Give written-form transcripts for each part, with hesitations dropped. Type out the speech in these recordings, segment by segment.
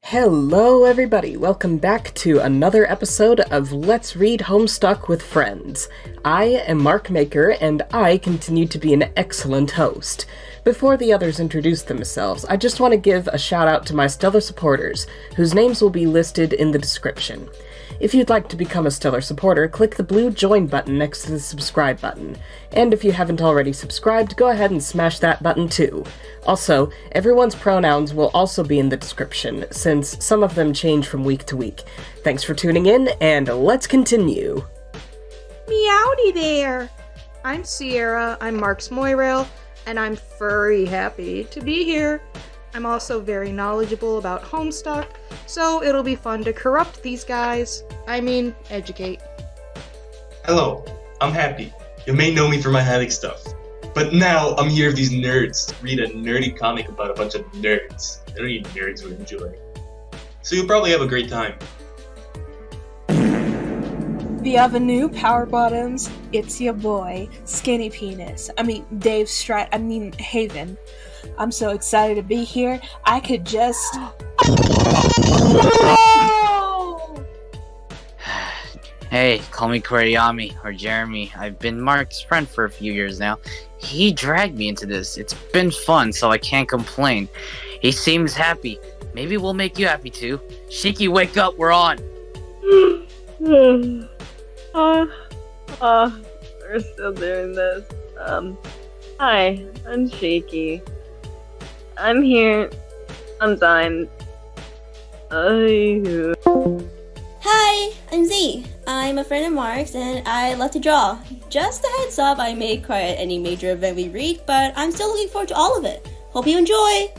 Hello everybody, welcome back to another episode of Let's Read Homestuck with Friends. I am Mark Maker, and I continue to be an excellent host. Before the others introduce themselves, I just want to give a shout out to my stellar supporters, whose names will be listed in the description. If you'd like to become a stellar supporter, click the blue join button next to the subscribe button. And if you haven't already subscribed, go ahead and smash that button too. Also, everyone's pronouns will also be in the description, since some of them change from week to week. Thanks for tuning in, and let's continue. Meowdy there! I'm Sierra, I'm Mark's Moirail, and I'm furry happy to be here. I'm also very knowledgeable about Homestuck, so it'll be fun to corrupt these guys. I mean, educate. Hello, I'm Happy. You may know me for my Haddock stuff. But now I'm here with these nerds to read a nerdy comic about a bunch of nerds. I don't need nerds who enjoy. So you'll probably have a great time. The Avenue Power Bottoms, it's your boy, Skinny Penis. Dave Haven. I'm so excited to be here, I could just... Hey, call me Kurayami or Jeremy. I've been Mark's friend for a few years now. He dragged me into this. It's been fun, so I can't complain. He seems happy. Maybe we'll make you happy too. Shikki, wake up, we're on! We're still doing this. Hi, I'm Shikki. I'm here sometimes. Hi, I'm Zii. I'm a friend of Mark's and I love to draw. Just a heads up, I may cry at any major event we read, but I'm still looking forward to all of it. Hope you enjoy!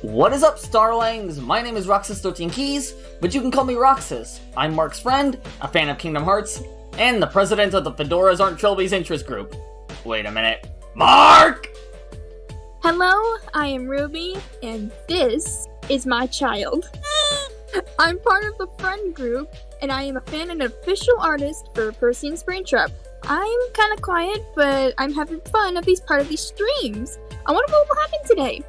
What is up, Starlings? My name is Roxas 13 Keys, but you can call me Roxas. I'm Mark's friend, a fan of Kingdom Hearts, and the president of the Fedoras Aren't Trilby's interest group. Wait a minute. Mark! Hello, I am Ruby, and this is my child. I'm part of the friend group, and I am a fan and official artist for PERCY and SPRINGTRAP. I'm kind of quiet, but I'm having fun at least part of these streams. I wonder what will happen today.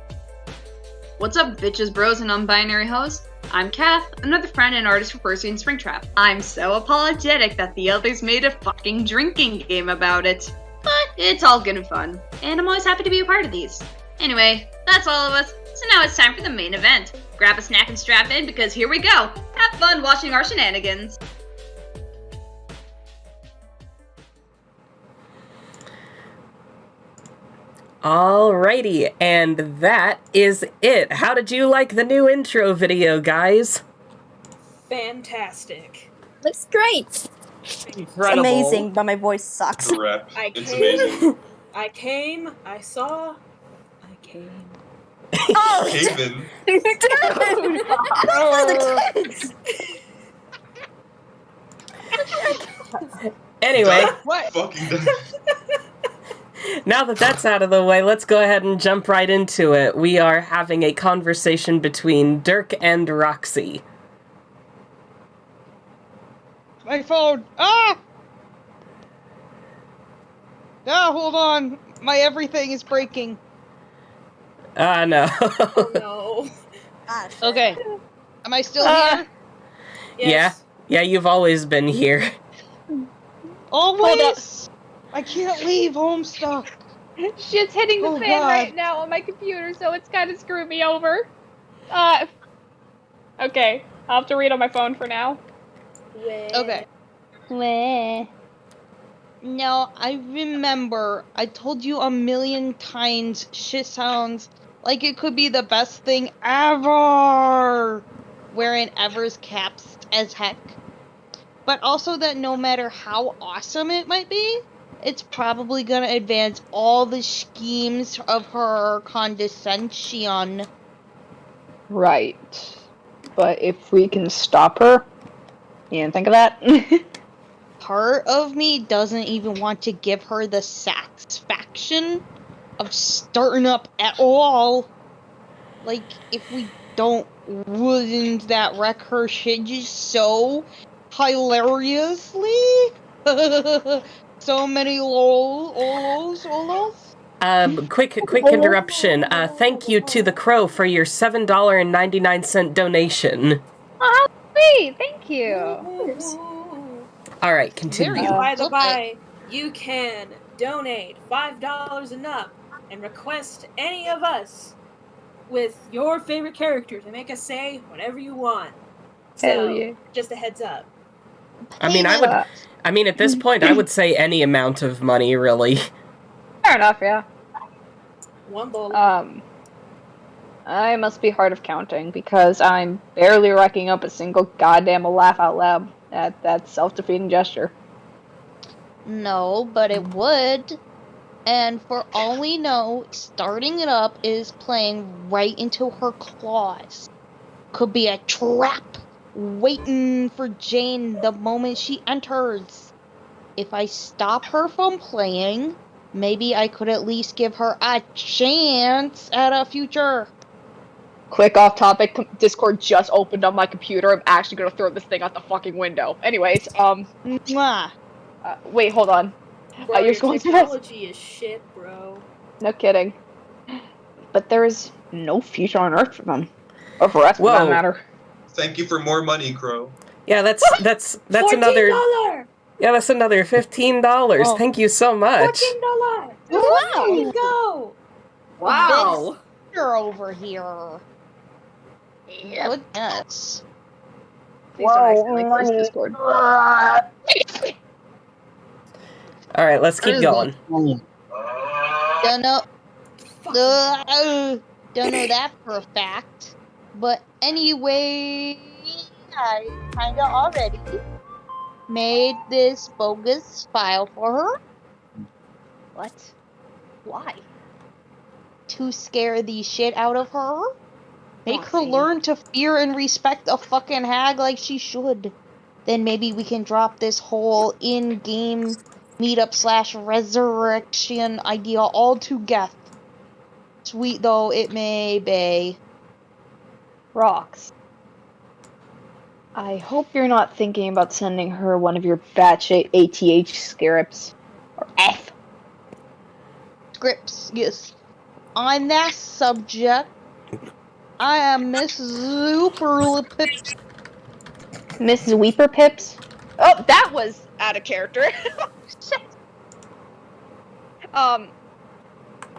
What's up, bitches, bros, and non-binary hoes? I'm Cath, another friend and artist for PERCY and SPRINGTRAP. I'm so apologetic that the others made a fucking drinking game about it. But it's all good and fun, and I'm always happy to be a part of these. Anyway, that's all of us, so now it's time for the main event. Grab a snack and strap in, because here we go! Have fun watching our shenanigans! Alrighty, and that is it. How did you like the new intro video, guys? Fantastic. Looks great. Incredible. It's amazing, but my voice sucks. Rep. It's amazing. I came, I saw, I came. Oh! Haven. Dude! The kids! Anyway, What? Fucking done. now that that's out of the way, let's go ahead and jump right into it. We are having a conversation between Dirk and Roxy. My phone! Ah! Ah, hold on. My everything is breaking. No. Oh no. Okay. Am I still here? Yes. Yeah, you've always been here. Always! I can't leave Homestuck. Shit's hitting the fan God. right now on my computer, so it's kind of screwed me over. Okay. I'll have to read on my phone for now. Okay. Now, I remember I told you a million times shit sounds like it could be the best thing ever, wherein ever's caps as heck. But also that no matter how awesome it might be, it's probably gonna advance all the schemes of her condescension. Right. But if we can stop her, you didn't think of that? Part of me doesn't even want to give her the satisfaction of starting up at all. Like, if we don't, wouldn't that wreck her shit just so hilariously? So many lols. Quick interruption. Thank you to the Crow for your $7.99 donation. Oh, sweet. Thank you. All right, continue. By the by, you can donate $5 and up and request any of us with your favorite character to make us say whatever you want. Hell So, yeah. just a heads up. I mean, at this point, I would say any amount of money, really. Fair enough, yeah. $1. I must be hard of counting because I'm barely racking up a single goddamn laugh out loud at that self-defeating gesture. No, but it would. And for all we know, starting it up is playing right into her claws. Could be a trap waiting for Jane the moment she enters. If I stop her from playing, maybe I could at least give her a chance at a future. Quick off topic, Discord just opened on my computer. I'm actually gonna throw this thing out the fucking window. Anyways, Mwah. Wait, hold on. Bro, You're your going to technology is shit, bro. No kidding. But there is no future on Earth for them. Or for us, for that matter. Thank you for more money, Crow. Yeah, that's $14! another. Yeah, that's another $15. Oh. Thank you so much. $14! Wow. Let's go! Wow! You're over here. Goodness. Please don't accidentally close Discord. All right, let's keep going. Don't know. Don't know that for a fact. But anyway, I kinda already made this bogus file for her. What? Why? To scare the shit out of her. Make her Roxy. learn to fear and respect a fucking hag like she should. Then maybe we can drop this whole in-game meetup/resurrection idea all to Cath. Sweet though it may be. Rox. I hope you're not thinking about sending her one of your batshit ATH scripts. Or F. Scripts, yes. On that subject, I am Miss Zooperlipips. Miss Weeper Pips? Oh, that was out of character. Shit.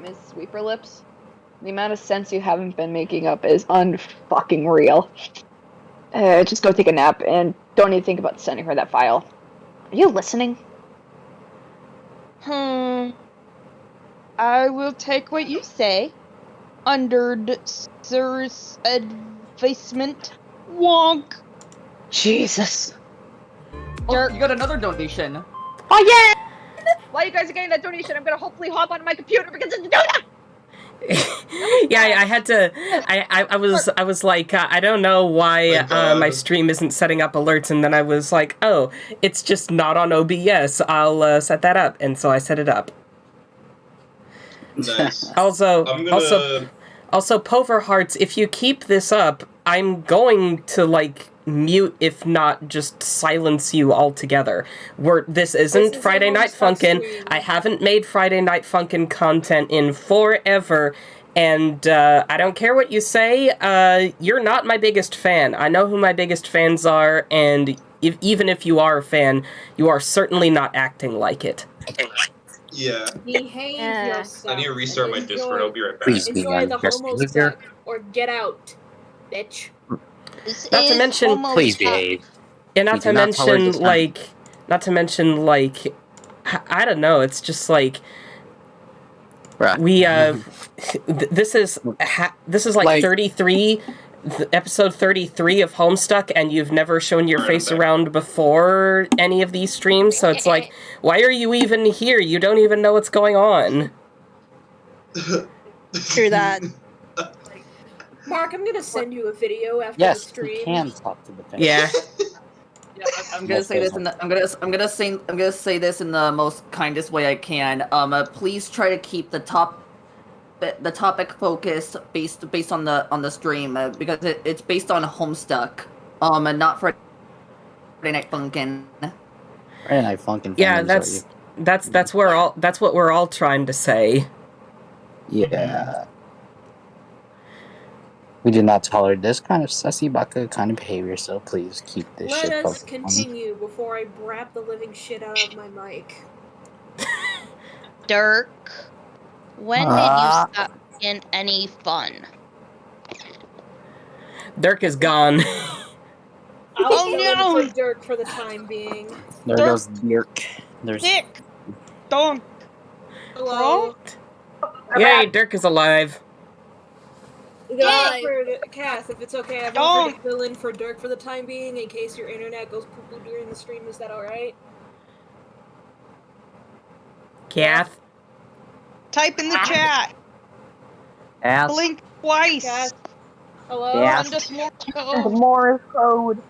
Miss Sweeper Lips, the amount of sense you haven't been making up is unfucking real. Just go take a nap and don't even think about sending her that file. Are you listening? I will take what you say. Under sir's advisement. Wonk. Jesus. Oh, you got another donation. Oh yeah! While you guys are getting that donation, I'm gonna hopefully hop on my computer because it's donut! Yeah, I had to. I was like, I don't know why my stream isn't setting up alerts, and then I was like, oh, it's just not on OBS. I'll set that up, and so I set it up. Nice. Also, I'm gonna... also, Pover Hearts, if you keep this up, I'm going to like mute, if not just silence you altogether. This isn't Friday Night Funkin'. I haven't made Friday Night Funkin' content in forever, and I don't care what you say, you're not my biggest fan. I know who my biggest fans are, and even if you are a fan, you are certainly not acting like it. Yeah. Behave yourself. I need to restart my Discord. I'll be right back. Please be Enjoy the just HOMESTUCK or get out, bitch. Not to mention, please behave. And not We to do not tolerate mention, this kind. I don't know. It's just like Right. we this is like 33, episode 33 of Homestuck, and you've never shown your face around before any of these streams. So it's like, why are you even here? You don't even know what's going on. True that. Mark, I'm gonna send you a video after the Yes, stream. we can talk to the fans. Yeah. Yeah, I'm gonna say this in the, I'm gonna say this in the most kindest way I can. Please try to keep the topic focused based on the stream because it's based on Homestuck, and not Friday Night Funkin'. Friday Night Funkin'. Yeah, that's what we're all trying to say. Yeah. We do not tolerate this kind of sussy baka kind of behavior, so please keep this Let shit us focused. continue before I brap the living shit out of my mic. Dirk, when did you stop being any fun? Dirk is gone. I'll Oh, fill no! in for Dirk for the time being. There Dirk. goes Dirk. There's Dick! Don't! Hello. Yay, Dirk is alive. I've offered, Cath, if it's okay, I've offered to Don't. fill in for Dirk for the time being in case your internet goes poo-poo during the stream. Is that alright? Cath? Type in the chat. Cath. Blink twice. Cath? Hello? Cath. Send us more code. Morse code.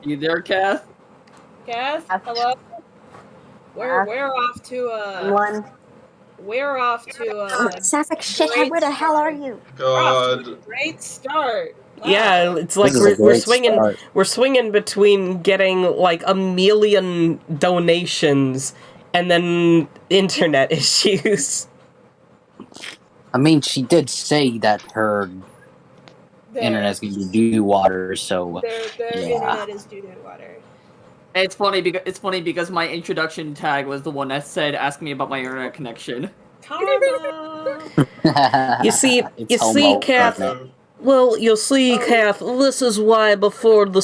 You there, Cath? Cath? Hello? We're off to, One. we're off to, Sounds like shithead. Where the hell are you? we're off to God. a great start. Wow. Yeah, it's like This is a we're great swinging start. we're swinging between getting like 1 million donations and then internet issues. I mean, she did say that her internet's gonna be doo water, so Their yeah. internet is due to water. It's funny because my introduction tag was the one that said, "Ask me about my internet connection." Karma. You see, It's homo, Cath. isn't it? Well, you see, Cath. This is why before the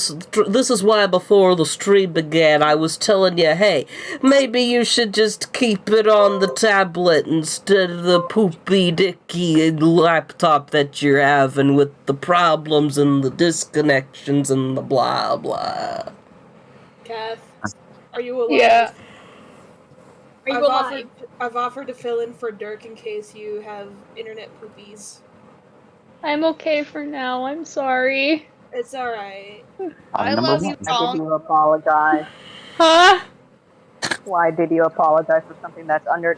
stream began, I was telling you, hey, maybe you should just keep it on the tablet instead of the poopy dicky laptop that you're having with the problems and the disconnections and the blah blah. Cath, are you alive? Yeah. Are you alive? I've offered to fill in for Dirk in case you have internet poopies. I'm okay for now. I'm sorry. It's alright. I love you, Why did Tom. you apologize? Huh? Why did you apologize for something that's under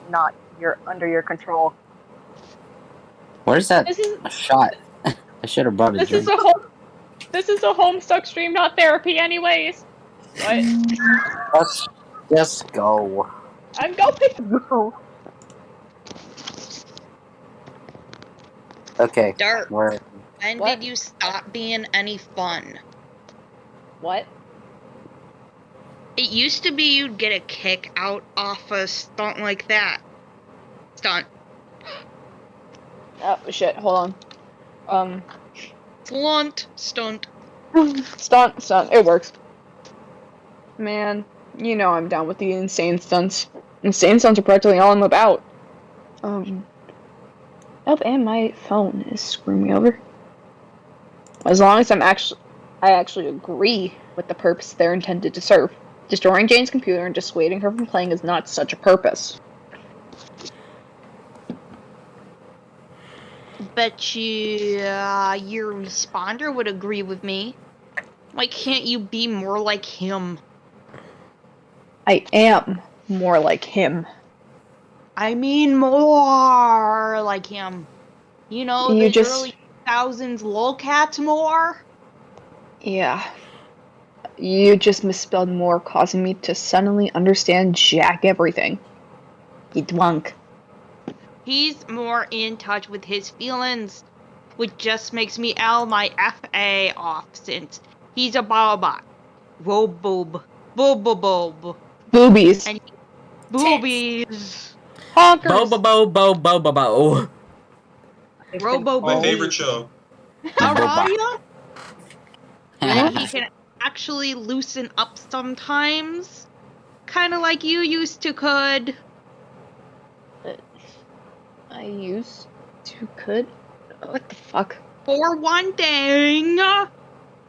your control? Where's that This is shot? I should have brought a this is drink. a Homestuck stream, not therapy, anyways. What? Let's just go. I'm going. Okay. Dirk, We're when What? did you stop being any fun? What? It used to be you'd get a kick out off a stunt like that. Stunt. Oh shit! Hold on. Stunt. Stunt. Stunt. It works. Man, you know I'm down with the insane stunts. Insane stunts are practically all I'm about. Oh, and my phone is screwing me over. As long as I actually agree with the purpose they're intended to serve. Destroying Jane's computer and dissuading her from playing is not such a purpose. Bet your responder would agree with me. Why can't you be more like him? I am more like him. I mean more like him. You know, You the just- early 2000s lolcats more? Yeah. You just misspelled more, causing me to suddenly understand jack everything. You dwunk. He's more in touch with his feelings, which just makes me L my FA off since he's a bobot. Robob. Bobobob. Boobies. And boobies. Honkers. Bo. Robo. My favorite show. Araya? And he can actually loosen up sometimes. Kinda like you used to could. I used to could. What the fuck? For one thing,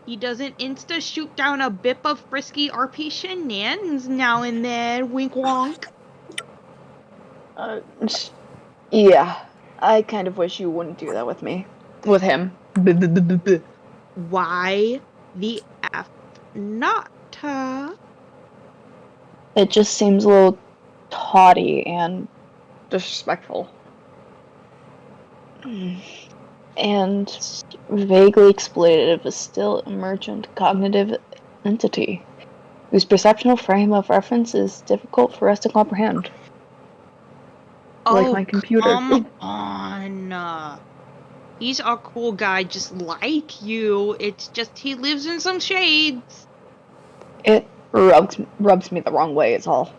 he doesn't insta shoot down a bip of frisky RP shenanigans now and then. Wink wonk. Yeah. I kind of wish you wouldn't do that with me. With him. Why the F not? It just seems a little tawdy and disrespectful. And vaguely exploitative is still emergent cognitive entity, whose perceptual frame of reference is difficult for us to comprehend. Like my computer. Come on. He's a cool guy just like you. It's just he lives in some shades. It rubs me the wrong way, is all.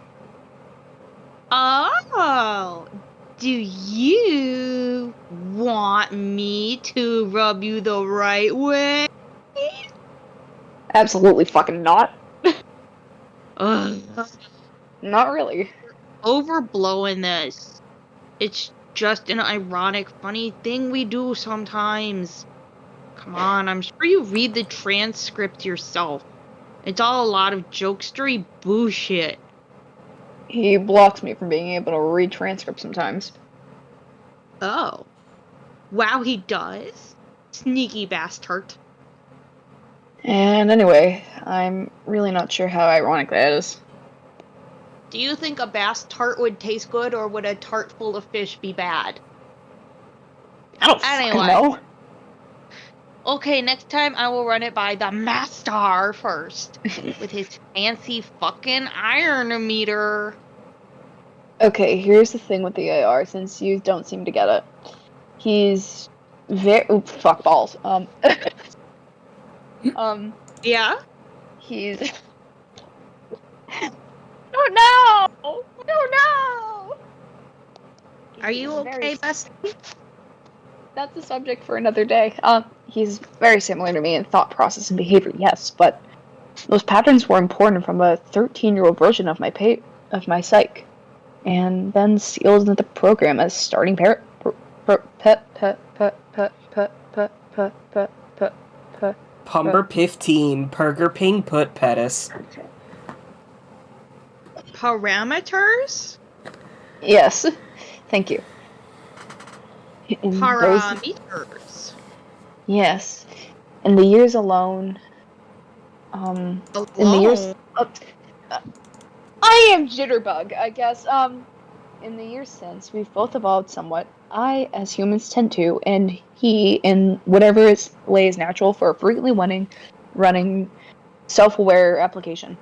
Oh, do you want me to rub you the right way? Absolutely fucking not. Ugh. Not really. Overblowing this. It's just an ironic, funny thing we do sometimes. Come on, I'm sure you read the transcript yourself. It's all a lot of jokestery bullshit. He blocks me from being able to read transcripts sometimes. Oh. Wow, he does? Sneaky bastard. And anyway, I'm really not sure how ironic that is. Do you think a bass tart would taste good, or would a tart full of fish be bad? I don't fucking know. Okay, next time I will run it by the master first. With his fancy fucking ironometer. Okay, here's the thing with the AR, since you don't seem to get it. He's very... Oops, fuck balls. Yeah? He's... Oh no! Oh no! Are you okay, bestie? That's a subject for another day. He's very similar to me in thought process and behavior, yes, but those patterns were important from a 13-year-old version of my psych, and then sealed into the program as starting parent. Pumber 15, Perger Ping Put Pettis. Parameters? Yes, thank you. Parameters. Yes, in the years alone. In the years. I am jitterbug, I guess. In the years since, we've both evolved somewhat. I, as humans tend to, and he, in whatever way is natural for a frequently running self-aware application.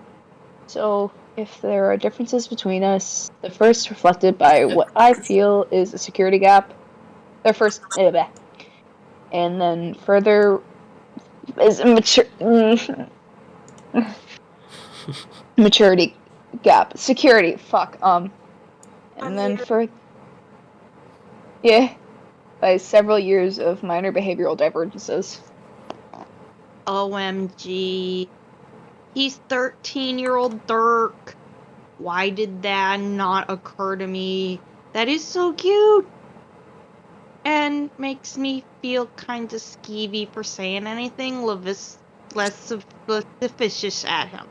So, if there are differences between us, the first reflected by what I feel is a security gap. The first, and then further is a maturity gap. Security, fuck. And then by several years of minor behavioral divergences. OMG. He's 13-year-old Dirk. Why did that not occur to me? That is so cute. And makes me feel kinda skeevy for saying anything less suspicious at him.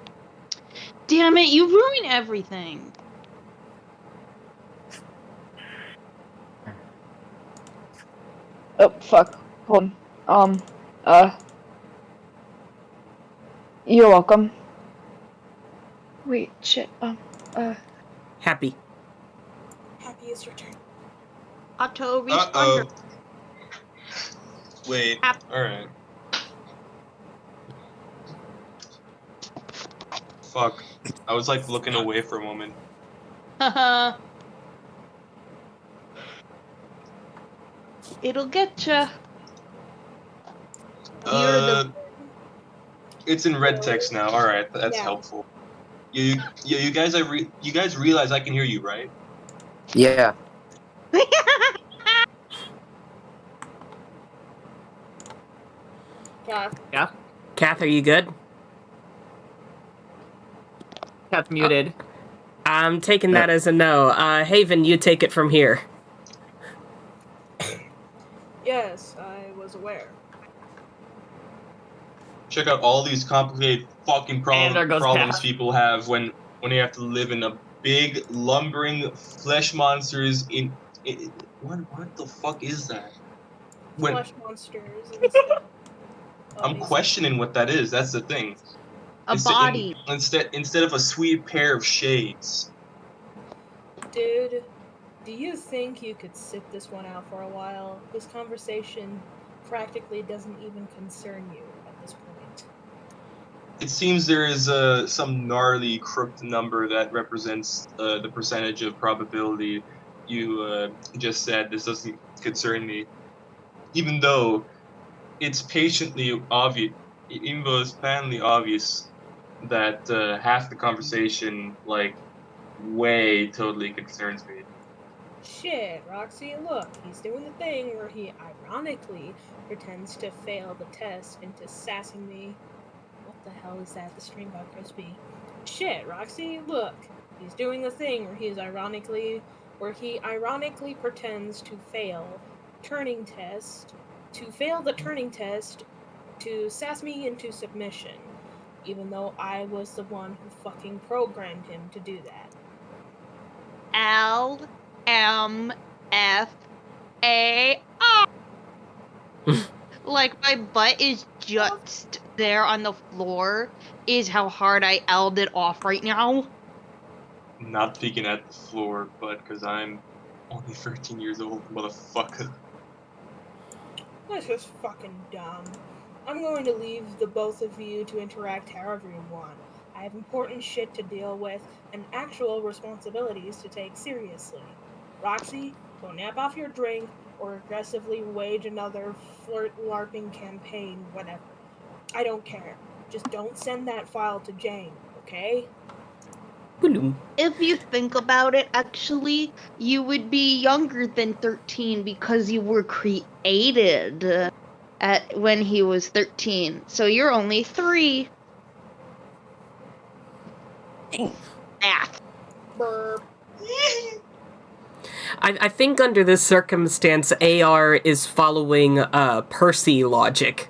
Damn it, you ruin everything. Oh, fuck. Hold on. You're welcome. Wait, shit. Happy. Happy is your turn. Auto responder. Wait. Alright. Fuck. I was like looking away for a moment. Haha. It'll get ya. It's in red text now. All right, that's helpful. You guys, you guys realize I can hear you, right? Yeah. Cath. Yeah? Cath, are you good? Cath muted. I'm taking that as a no. Haven, you take it from here. Yes, I was aware. Check out all these complicated fucking problems Cath. people have when they have to live in a big lumbering flesh monsters in what the fuck is that? Flesh monsters and stuff. I'm questioning what that is. That's the thing. Body. Instead of a sweet pair of shades. Dude, do you think you could sit this one out for a while? This conversation practically doesn't even concern you at this point. It seems there is some gnarly crooked number that represents the percentage of probability you just said. This doesn't concern me, even though it's patently obvious that half the conversation, like, way totally concerns me. Shit, Roxy, look, he's doing the thing where he ironically pretends to fail the test into sassing me. What the hell is that? The stream got crispy. Shit, Roxy, look, he's doing the thing where he ironically pretends to fail the turning test to sass me into submission, even though I was the one who fucking programmed him to do that. LMFAO. Like, my butt is just there on the floor, is how hard I L'd it off right now. Not peeking at the floor, but because I'm only 13 years old, motherfucker. That's just fucking dumb. I'm going to leave the both of you to interact however you want. I have important shit to deal with and actual responsibilities to take seriously. Roxy, go nap off your drink or aggressively wage another flirt-larping campaign, whatever. I don't care. Just don't send that file to Jane, okay? If you think about it, actually, you would be younger than 13 because you were created when he was 13. So you're only 3. Math. Burp. I think under this circumstance, AR is following PERCY logic.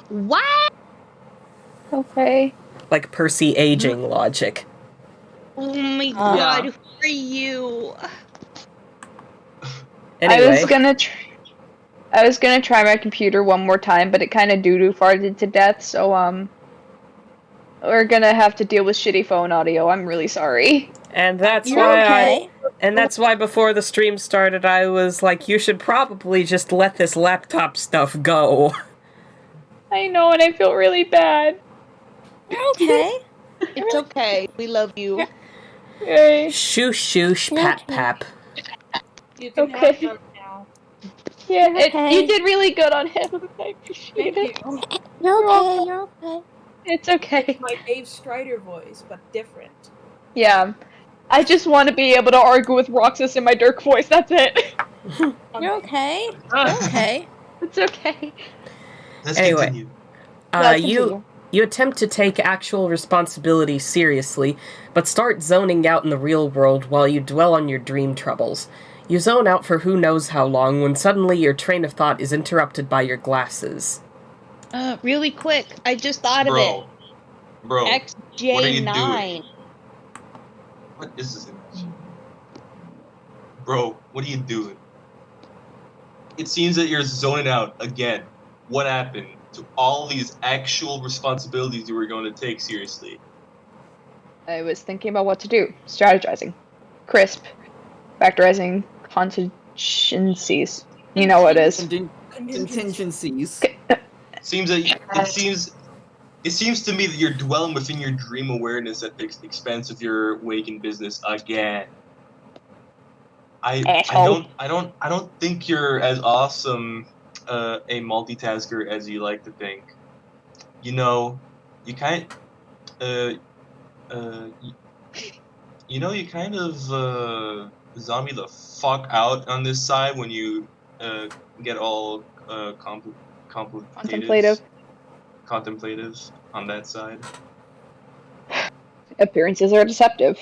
What? Okay. Like Percy aging logic. Oh my god, who are you? Anyway. I was gonna try my computer one more time, but it kind of doo-doo farted to death, so we're gonna have to deal with shitty phone audio. I'm really sorry. And that's You're why before the stream started, I was like, you should probably just let this laptop stuff go. I know, and I feel really bad. You're okay. It's okay. We love you. Yay. Shoosh shoosh pat okay. pap. You can Okay. have her now. Yeah, You're okay. you did really good on him. I appreciate Thank it. you. You're okay. You're okay. It's okay. It's my Dave Strider voice, but different. Yeah. I just want to be able to argue with Roxas in my Dirk voice. That's it. You're okay. You're okay. It's okay. Let's Anyway. continue. You attempt to take actual responsibility seriously, but start zoning out in the real world while you dwell on your dream troubles. You zone out for who knows how long when suddenly your train of thought is interrupted by your glasses. Really quick, I just thought of it. Bro, what are you XJ9. doing? What is this image? Bro, what are you doing? It seems that you're zoning out again. What happened to all these actual responsibilities you were going to take seriously? I was thinking about what to do. Strategizing. Crisp. Factorizing contingencies. You know what it is. Contingencies. Seems that it seems to me that you're dwelling within your dream awareness at the expense of your waking business again. I don't think you're as awesome a multitasker as you like to think. You know, you kind of zombie the fuck out on this side when you get all contemplative on that side. Appearances are deceptive.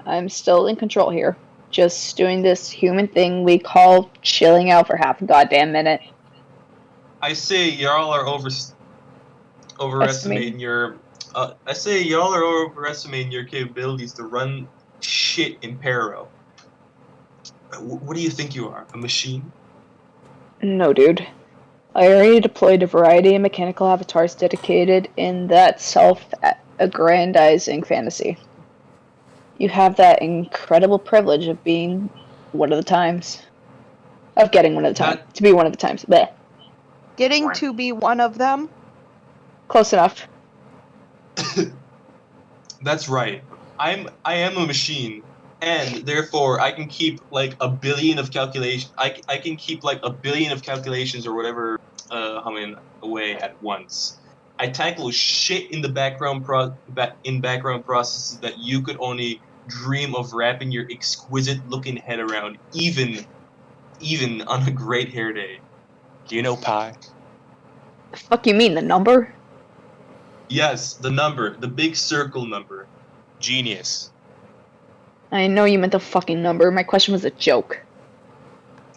I'm still in control here. Just doing this human thing we call chilling out for half a goddamn minute. I say y'all are overestimating your. I say y'all are overestimating your capabilities to run shit in Paro. What do you think you are? A machine? No, dude. I already deployed a variety of mechanical avatars dedicated in that self-aggrandizing fantasy. You have that incredible privilege of being one of the times. Of getting one of the times. To be one of the times. Bleh. Getting to be one of them? Close enough. That's right. I am a machine, and therefore I can keep like a billion of calculations. I can keep like a billion of calculations or whatever humming away at once. I tackle shit in the background background processes that you could only dream of wrapping your exquisite looking head around, even on a great hair day. Do you know pi? The fuck you mean, the number? Yes, the number, the big circle number. Genius. I know you meant the fucking number. My question was a joke.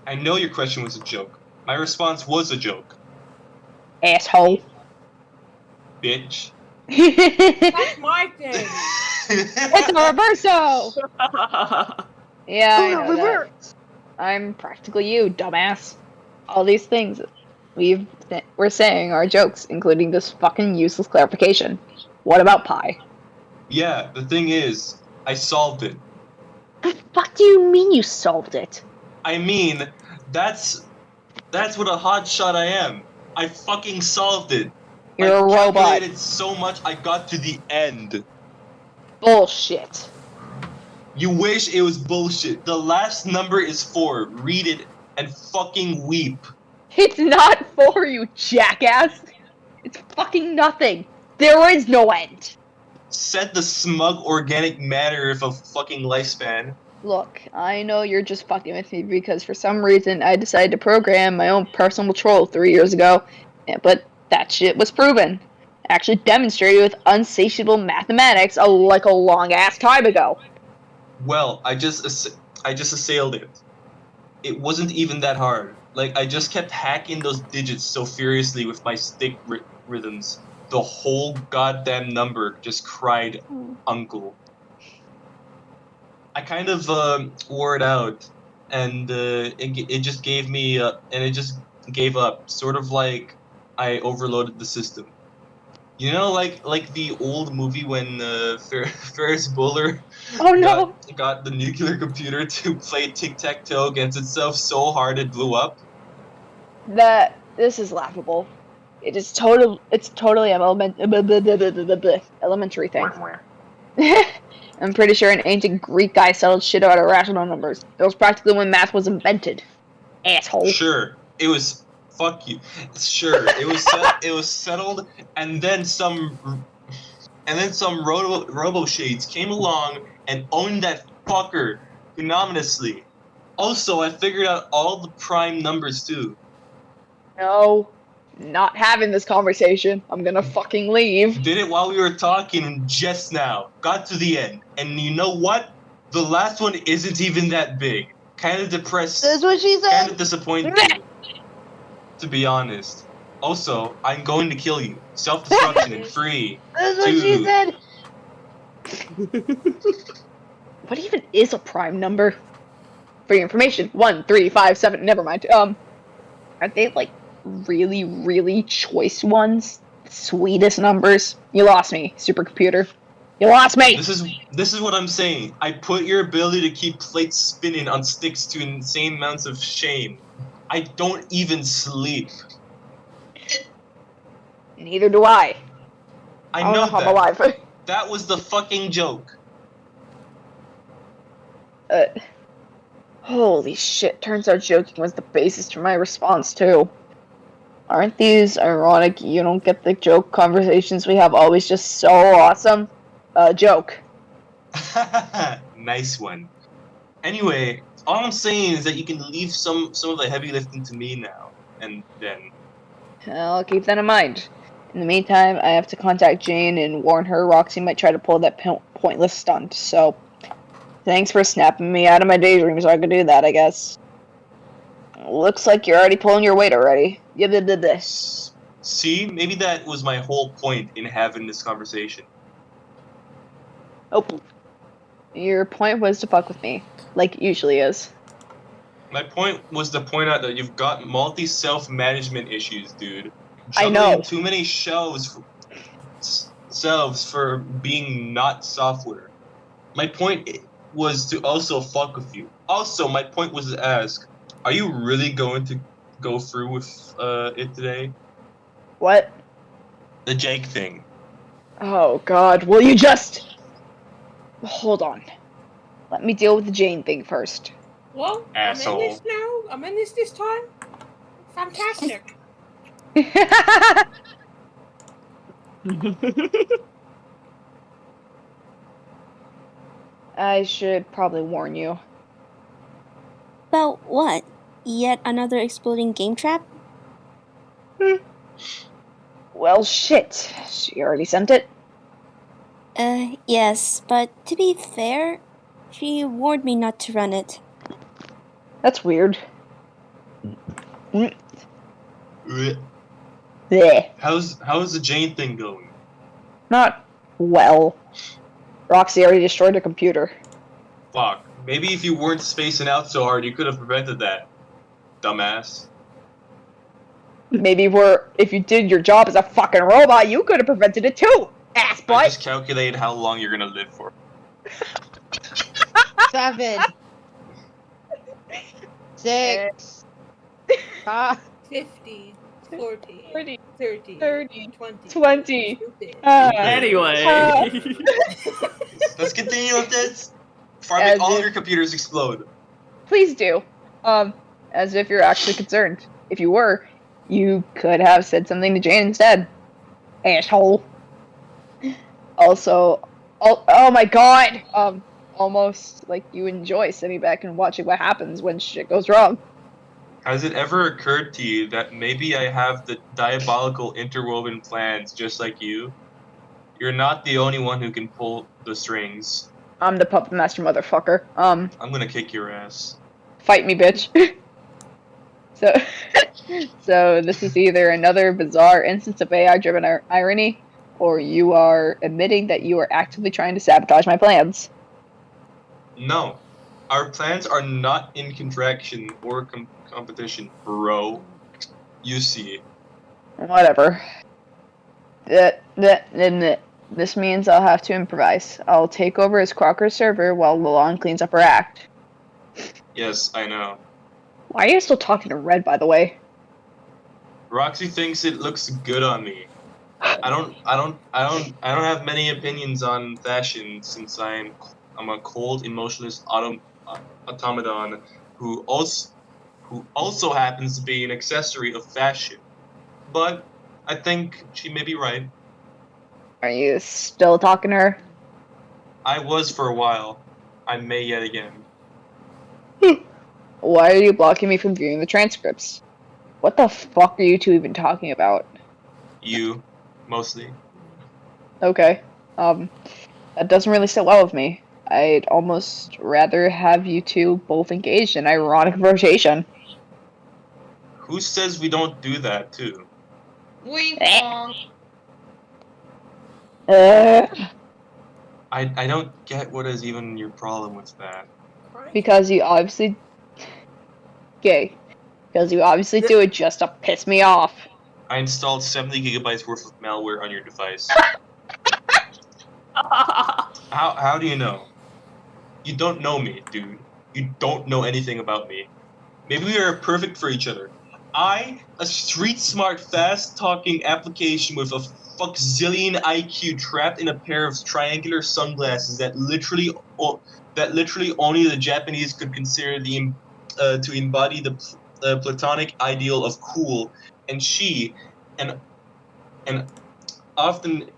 I know your question was a joke. My response was a joke. Asshole. Bitch. That's my thing. It's a reverso! Yeah, I know that. I'm practically you, dumbass. All these things we're saying are jokes, including this fucking useless clarification. What about pi? Yeah, the thing is, I solved it. The fuck do you mean you solved it? I mean, that's what a hotshot I am. I fucking solved it. You're a I robot. calculated so much, I got to the end. Bullshit. You wish it was bullshit. The last number is 4. Read it and fucking weep. It's not 4, you jackass. It's fucking nothing. There is no end. Said the smug organic matter of a fucking lifespan. Look, I know you're just fucking with me because for some reason I decided to program my own personal troll 3 years ago, but that shit was proven. Actually demonstrated with unsatiable mathematics like a long ass time ago. Well, I just assailed it. It wasn't even that hard. Like, I just kept hacking those digits so furiously with my stick rhythms. The whole goddamn number just cried uncle. I kind of wore it out, and it just gave me and it just gave up. Sort of like I overloaded the system. You know, like the old movie when Ferris Bueller got the nuclear computer to play tic-tac-toe against itself so hard it blew up. This is laughable. It's totally an elementary thing. I'm pretty sure an ancient Greek guy settled shit out of rational numbers. It was practically when math was invented. Asshole. Sure, it was. Fuck you. Sure, it was settled, and then some robo shades came along and owned that fucker anonymously. Also, I figured out all the prime numbers too. No, not having this conversation. I'm gonna fucking leave. Did it while we were talking just now. Got to the end, and you know what? The last one isn't even that big. Kind of depressed. That's what she said. Kind of disappointed. To be honest. Also, I'm going to kill you. Self-destruction in 3. That's what she said. What even is a prime number? For your information, 1, 3, 5, 7. Never mind. Are they like really, really choice ones? Sweetest numbers? You lost me, supercomputer. You lost me. This is what I'm saying. I put your ability to keep plates spinning on sticks to insane amounts of shame. I don't even sleep. Neither do I. I know that. I'm alive. That was the fucking joke. Holy shit, turns out joking was the basis for my response, too. Aren't these ironic, you don't get the joke conversations we have always just so awesome? Joke. Nice one. Anyway, all I'm saying is that you can leave some of the heavy lifting to me now, and then. I'll keep that in mind. In the meantime, I have to contact Jane and warn her Roxy might try to pull that pointless stunt, so thanks for snapping me out of my daydream so I could do that, I guess. Looks like you're already pulling your weight already. You did this. See, maybe that was my whole point in having this conversation. Oh. Your point was to fuck with me, like it usually is. My point was to point out that you've got self-management issues, dude. I know. Too many shelves for being not software. My point was to also fuck with you. Also, my point was to ask, are you really going to go through with it today? What? The Jake thing. Oh god, will you just... Hold on. Let me deal with the Jane thing first. Well, Asshole. I'm in this now. I'm in this time. Fantastic. I should probably warn you. About what? Yet another exploding game trap? Well, shit. She already sent it? Yes, but to be fair, she warned me not to run it. That's weird. Bleh. Bleh. How's the Jane thing going? Not well. Roxy already destroyed her computer. Fuck. Maybe if you weren't spacing out so hard, you could have prevented that. Dumbass. Maybe if you did your job as a fucking robot, you could have prevented it too, ass I butt! just calculated how long you're gonna live for. 7. 6. 50, 40, 40, 30, 30, 20. 20. Stupid. Anyway. Let's continue with this. Before I make all of your computers explode. Please do. As if you're actually concerned. If you were, you could have said something to Jane instead. Asshole. Also, oh my god! Almost like you enjoy sitting back and watching what happens when shit goes wrong. Has it ever occurred to you that maybe I have the diabolical interwoven plans just like you? You're not the only one who can pull the strings. I'm the puppet master motherfucker. I'm gonna kick your ass. Fight me, bitch. So this is either another bizarre instance of AI-driven irony, or you are admitting that you are actively trying to sabotage my plans. No. Our plans are not in contraction or competition, bro. You see. Whatever. This means I'll have to improvise. I'll take over as Crocker's server while Lalon cleans up her act. Yes, I know. Why are you still talking to Red, by the way? Roxy thinks it looks good on me. I don't have many opinions on fashion since I'm a cold, emotionless automaton who also happens to be an accessory of fashion. But I think she may be right. Are you still talking to her? I was for a while. I may yet again. Why are you blocking me from viewing the transcripts? What the fuck are you two even talking about? You, mostly. Okay. That doesn't really sit well with me. I'd almost rather have you two both engaged in ironic conversation. Who says we don't do that, too? Wink wonk. I don't get what is even your problem with that. Because you obviously... Gay. Because you obviously do it just to piss me off. I installed 70 gigabytes worth of malware on your device. How do you know? You don't know me, dude. You don't know anything about me. Maybe we are perfect for each other. I, a street-smart, fast-talking application with a fuckzillion IQ trapped in a pair of triangular sunglasses that literally only the Japanese could consider to embody the platonic ideal of cool, and she, and often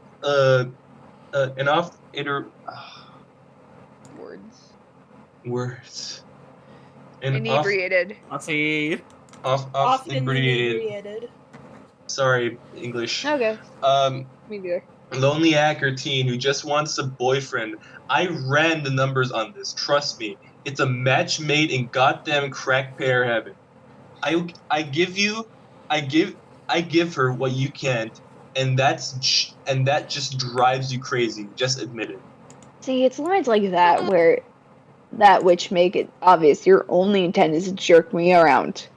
words. And Inebriated. Often inebriated. Sorry, English. Okay. Me neither. Lonely hacker teen who just wants a boyfriend. I ran the numbers on this. Trust me, it's a match made in goddamn crack pair heaven. I give her what you can't, and that just drives you crazy. Just admit it. See, it's lines like that which make it obvious your only intent is to jerk me around.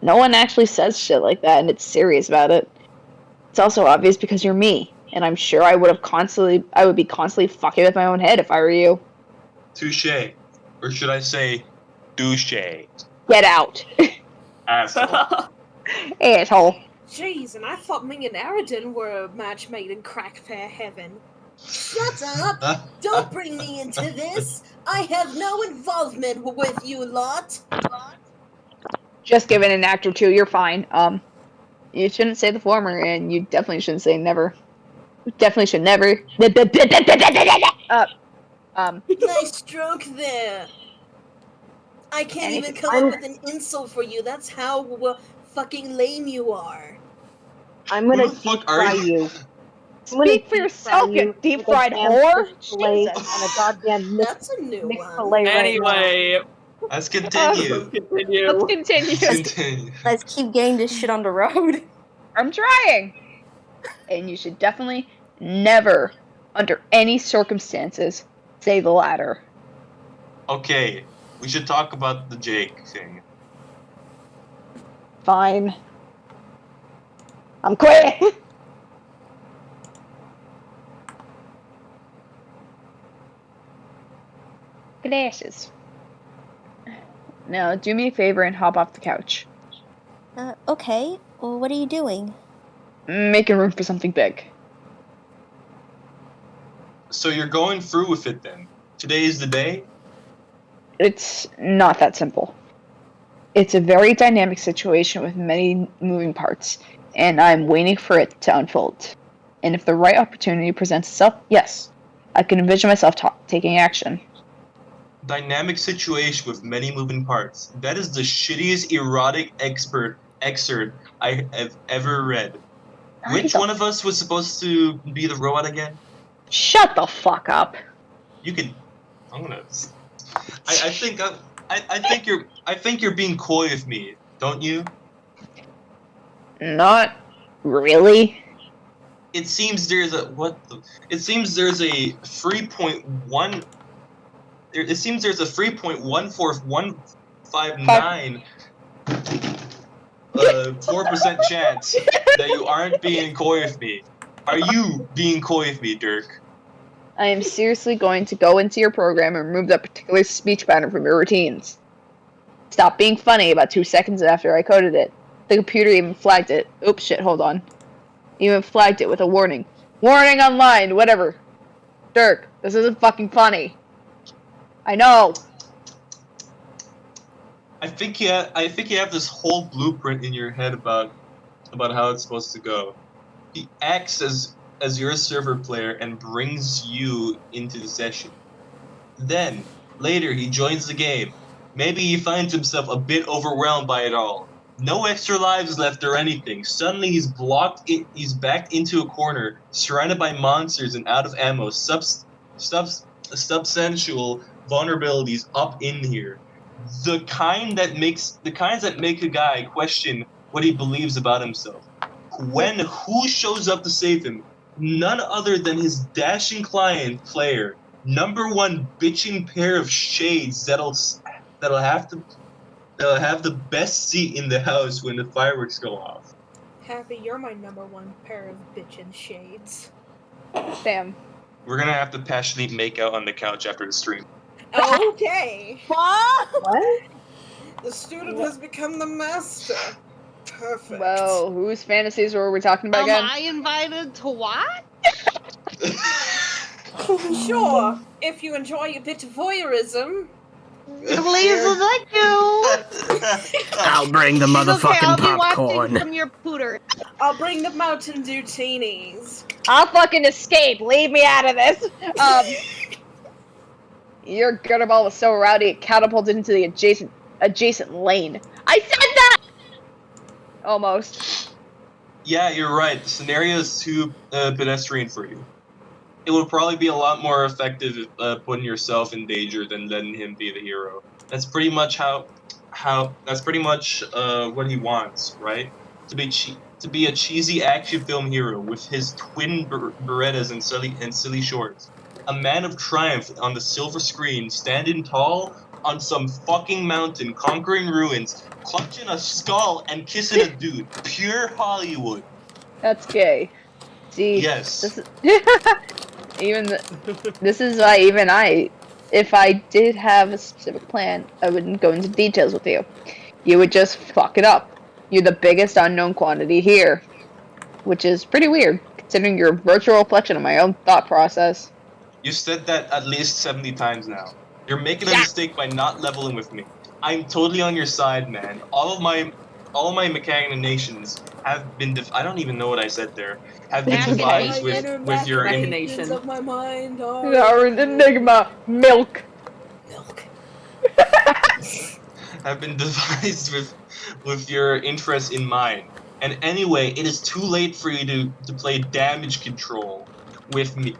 No one actually says shit like that, and it's serious about it. It's also obvious because you're me, and I'm sure I would be constantly fucking with my own head if I were you. Touche. Or should I say, douche? Get out. Asshole. Asshole. Jeez, and I thought me and Aridin were a match made in crack pair heaven. Shut up! Don't bring me into this! I have no involvement with you lot. Just give it an act or two, you're fine. You shouldn't say the former, and you definitely shouldn't say never. You definitely should never. Nice stroke there. I can't even come up with an insult for you. That's how fucking lame you are. I'm gonna Who the fuck are you? Speak for yourself, you deep-fried whore! Fillet Jesus. and a goddamn That's a new mixed one. fillet Anyway, Let's continue. Let's continue. Continue. Let's keep getting this shit on the road. I'm trying! And you should definitely never, under any circumstances, say the latter. Okay, we should talk about the Jake thing. Fine. I'm quitting! Glasses. Now, do me a favor and hop off the couch. Okay. Well, what are you doing? Making room for something big. So you're going through with it then? Today is the day? It's not that simple. It's a very dynamic situation with many moving parts, and I'm waiting for it to unfold. And if the right opportunity presents itself, yes, I can envision myself taking action. Dynamic situation with many moving parts. That is the shittiest erotic excerpt I have ever read. Which one of us was supposed to be the robot again? Shut the fuck up. You can. I'm gonna. I think you're being coy with me, don't you? Not really. It seems there's a It seems there's a 3.1. It seems there's a 3.14159 4% chance that you aren't being coy with me. Are you being coy with me, Dirk? I am seriously going to go into your program and remove that particular speech pattern from your routines. Stop being funny about 2 seconds after I coded it. The computer even flagged it. Oops, shit, hold on. Even flagged it with a warning. Warning online, whatever. Dirk, this isn't fucking funny. I know. I think you have this whole blueprint in your head about how it's supposed to go. He acts as your server player and brings you into the session. Then, later, he joins the game. Maybe he finds himself a bit overwhelmed by it all. No extra lives left or anything. Suddenly he's backed into a corner, surrounded by monsters and out of ammo. Substantial vulnerabilities up in here. The kinds that make a guy question what he believes about himself. Who shows up to save him? None other than his dashing player, #1 bitching pair of shades that'll have the best seat in the house when the fireworks go off. Happy, you're my #1 pair of bitchin' shades. Damn. We're gonna have to passionately make out on the couch after the stream. Okay. What? The student has become the master. Perfect. Well, whose fantasies were we talking about again? Am I invited to what? Sure, if you enjoy a bit of voyeurism. Please, thank you. I'll bring the motherfucking I'll be popcorn. watching from your pooter. I'll bring the Mountain Dew teenies. I'll fucking escape. Leave me out of this. Your gutter ball was so rowdy it catapulted into the adjacent lane. I said that. Almost. Yeah, you're right. The scenario is too pedestrian for you. It would probably be a lot more effective putting yourself in danger than letting him be the hero. That's pretty much what he wants, right? To be a cheesy action film hero with his twin Berettas and silly shorts. A man of triumph on the silver screen, standing tall on some fucking mountain, conquering ruins, clutching a skull and kissing a dude. Pure Hollywood. That's gay. See. Yes. This is why if I did have a specific plan, I wouldn't go into details with you. You would just fuck it up. You're the biggest unknown quantity here. Which is pretty weird, considering you're a virtual reflection of my own thought process. You said that at least 70 times now. You're making a mistake by not leveling with me. I'm totally on your side, man. All of my machinations have been I don't even know what I said there. Have been devised with your machinations of my mind are Our enigma, milk. have been devised with your interests in mind. And anyway, it is too late for you to play damage control with me.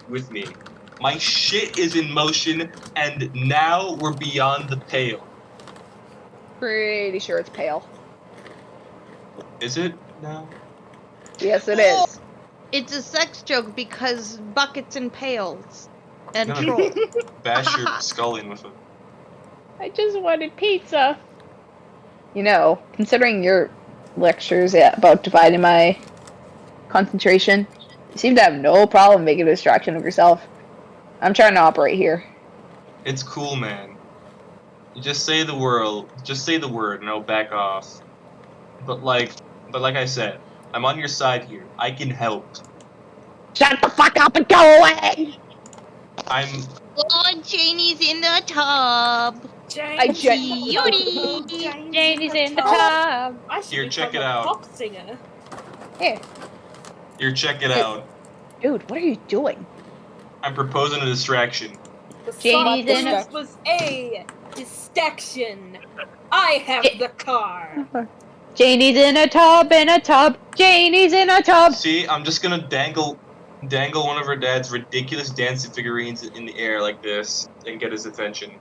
My shit is in motion, and now we're beyond the pale. Pretty sure it's pale. Is it now? Yes, it is. It's a sex joke because buckets and pails and I'm troll. gonna bash your skull in with it. I just wanted pizza. You know, considering your lectures about dividing my concentration, you seem to have no problem making a distraction of yourself. I'm trying to operate here. It's cool, man. You just say the word, and I'll back off. But like I said, I'm on your side here. I can help. Shut the fuck up and go away! Oh, Janie's in the tub. Janie's in the tub. Here, check it out. Pop singer. Here. Here, check it out. Dude, what are you doing? I'm proposing a distraction. Janie's in This was a distraction. I have the car. Janie's in a tub, Janie's in a tub. See, I'm just gonna dangle one of her dad's ridiculous dancing figurines in the air like this and get his attention.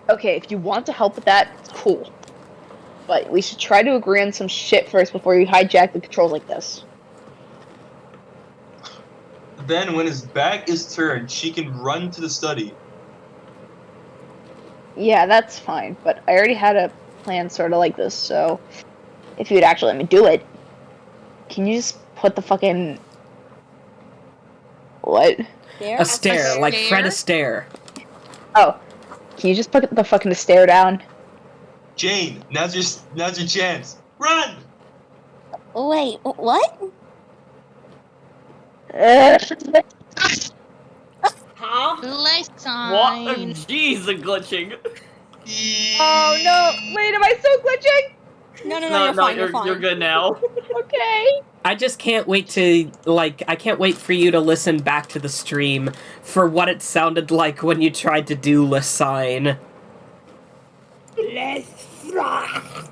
Okay, if you want to help with that, it's cool. But we should try to agree on some shit first before you hijack the controls like this. Then, when his back is turned, she can run to the study. Yeah, that's fine, but I already had a plan sort of like this, so if you'd actually let me do it, can you just put the fucking... What? A stare, like Fred Astaire. Oh, can you just put the fucking stare down? Jane, now's your chance. Run! Wait, what? Huh? Light sign. What? Jeez, the glitching. Oh no! Wait, am I still glitching? No, you're fine, you're fine. You're good now. Okay. I just can't wait to, I can't wait for you to listen back to the stream for what it sounded like when you tried to do the sign.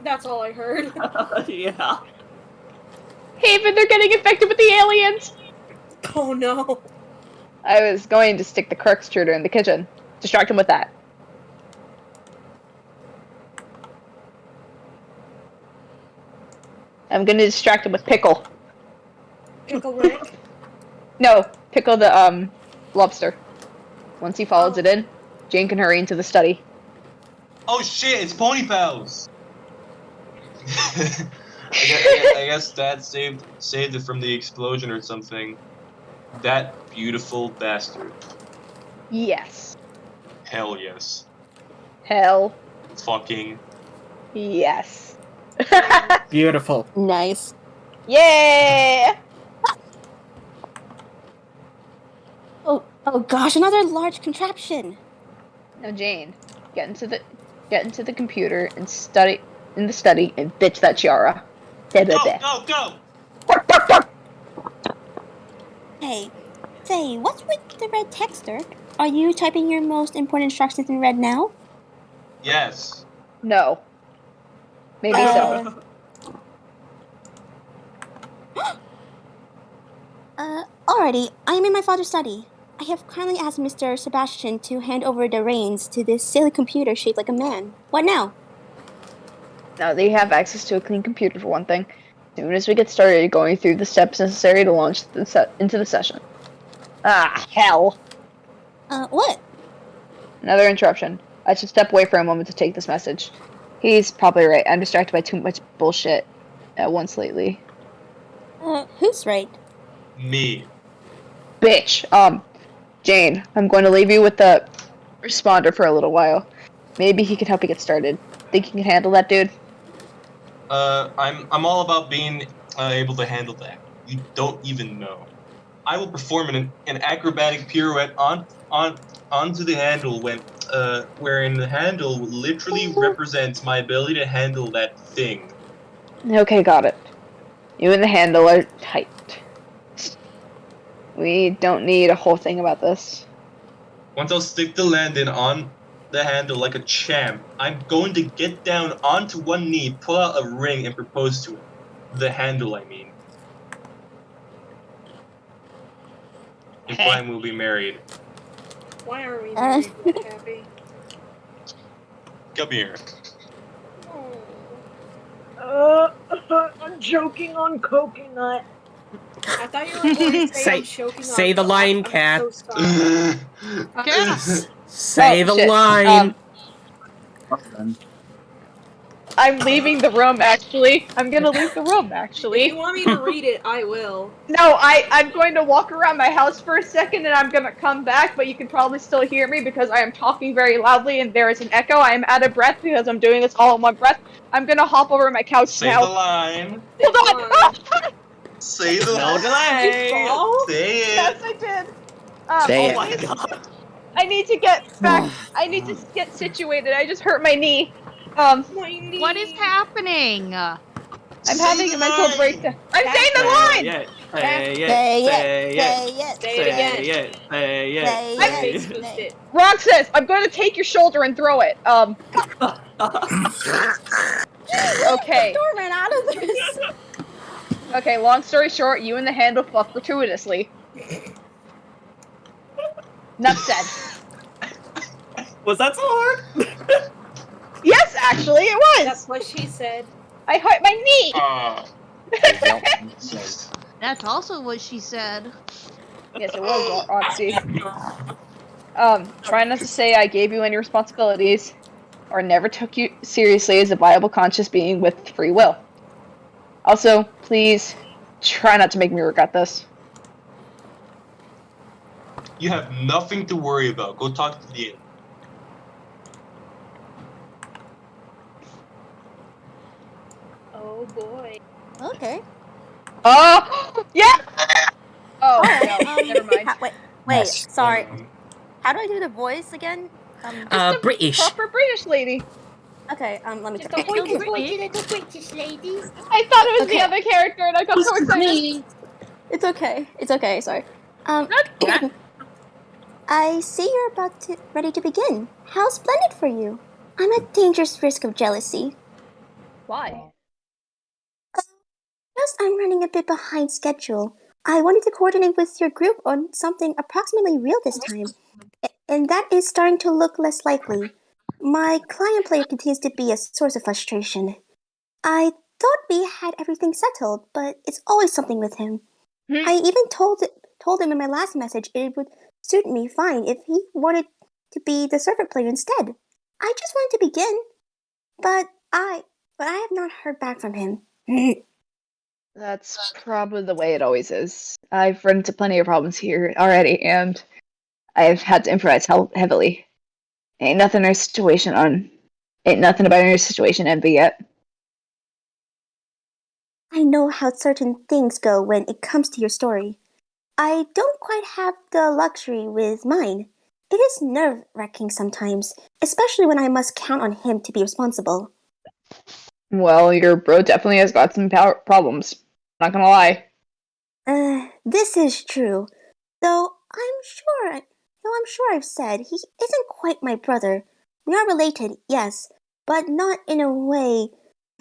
That's all I heard. Yeah. Haven, they're getting infected with the aliens! Oh no. I was going to stick the corkscrewdriver in the kitchen. Distract him with that. I'm gonna distract him with Pickle. Pickle Rick? No, Pickle the, lobster. Once he follows it in, Jane can hurry into the study. Oh shit, it's Pony Pals! I guess Dad saved it from the explosion or something. That beautiful bastard. Yes. Hell yes. Hell. Fucking. Yes. Beautiful. Nice. Yeah! Oh gosh, another large contraption. Now Jane, get into the computer and study and bitch that Chiara. Go! Hey, say, what's with the red text, Dirk? Are you typing your most important instructions in red now? Yes. No. Maybe so. Alrighty, I am in my father's study. I have kindly asked Mr. Sebastian to hand over the reins to this silly computer shaped like a man. What now? Now they have access to a clean computer for one thing. As soon as we get started going through the steps necessary to launch into the session. Ah, hell. What? Another interruption. I should step away for a moment to take this message. He's probably right. I'm distracted by too much bullshit at once lately. Who's right? Me. Bitch. Jane, I'm going to leave you with the responder for a little while. Maybe he can help you get started. Think you can handle that, dude? I'm all about being able to handle that. You don't even know. I will perform an acrobatic pirouette onto the handle when wherein the handle literally represents my ability to handle that thing. Okay, got it. You and the handle are tight. We don't need a whole thing about this. Once I'll stick the landing on the handle like a champ, I'm going to get down onto one knee, pull out a ring, and propose to it. The handle, I mean. Implying we'll be married. Why are we married, Red Happy? Come here. I'm choking on coconut. I thought you were going to say I'm choking say on the line, God. Cath. I'm so sorry. Cath! Say the line. I'm leaving the room, actually. I'm gonna leave the room, actually. If you want me to read it, I will. No, I'm going to walk around my house for a second and I'm gonna come back, but you can probably still hear me because I am talking very loudly and there is an echo. I am out of breath because I'm doing this all in one breath. I'm gonna hop over my couch Say now. the line. Hold on! Say the No line. delay. Say it. Yes, I did. Say oh it. my god. I need to get back. I need to get situated. I just hurt my knee. What is happening? I'm having a mental breakdown. I'm saying the line! Say it. Say Say it. it. Say it again. Say it. Say it. Say I it. face boosted it. Roxas, I'm going to take your shoulder and throw it. Okay. The door ran out of this. Okay, long story short, you and the handle fuck gratuitously. Enough said. Was that so hard? Yes, actually, it was! That's what she said. I hurt my knee! That's also what she said. Yes, it was, Roxy. Try not to say I gave you any responsibilities, or never took you seriously as a viable conscious being with free will. Also, please, try not to make me regret this. You have nothing to worry about. Go talk to the inn. Oh boy. Okay. Oh! Yeah! Oh, Alright, no, never mind. Wait, sorry. How do I do the voice again? British. Proper British lady. Okay, let me Just try. a little British lady. I thought it was Okay. the other character and I got so excited. It's okay. It's okay. Sorry. I see you're ready to begin. How splendid for you. I'm at dangerous risk of jealousy. Why? Just I'm running a bit behind schedule. I wanted to coordinate with your group on something approximately real this time, and that is starting to look less likely. My client player continues to be a source of frustration. I thought we had everything settled, but it's always something with him. I even told him in my last message it would suit me fine if he wanted to be the servant player instead. I just wanted to begin, but I have not heard back from him. That's probably the way it always is. I've run into plenty of problems here already, and I've had to improvise heavily. Ain't nothing about your situation ended yet. I know how certain things go when it comes to your story. I don't quite have the luxury with mine. It is nerve-wracking sometimes, especially when I must count on him to be responsible. Well, your bro definitely has got some problems. Not gonna lie. This is true. Though I'm sure I've said he isn't quite my brother. We are related, yes, but not in a way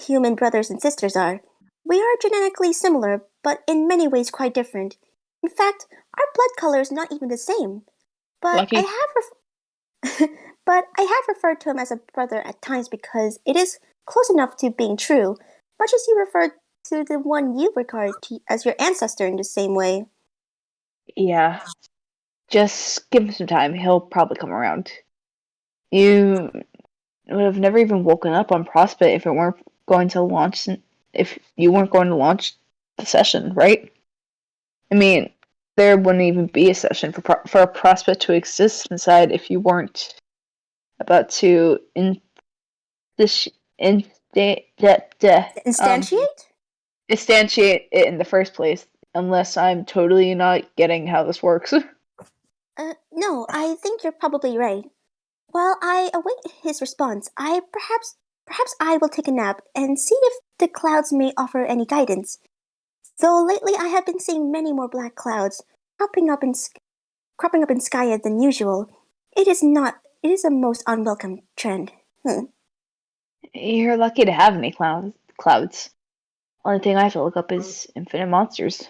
human brothers and sisters are. We are genetically similar, but in many ways quite different. In fact, our blood color is not even the same. But Lucky. but I have referred to him as a brother at times because it is close enough to being true, much as you referred to the one you regard as your ancestor in the same way. Yeah. Just give him some time. He'll probably come around. You would have never even woken up on Prospect if you weren't going to launch the session, right? I mean, there wouldn't even be a session for a Prospect to exist inside if you weren't about to instantiate it in the first place. Unless I'm totally not getting how this works. No, I think you're probably right. While I await his response, perhaps I will take a nap and see if the clouds may offer any guidance. Though lately I have been seeing many more black clouds cropping up in sky than usual. It is a most unwelcome trend. You're lucky to have any clouds. Only thing I have to look up is infinite monsters.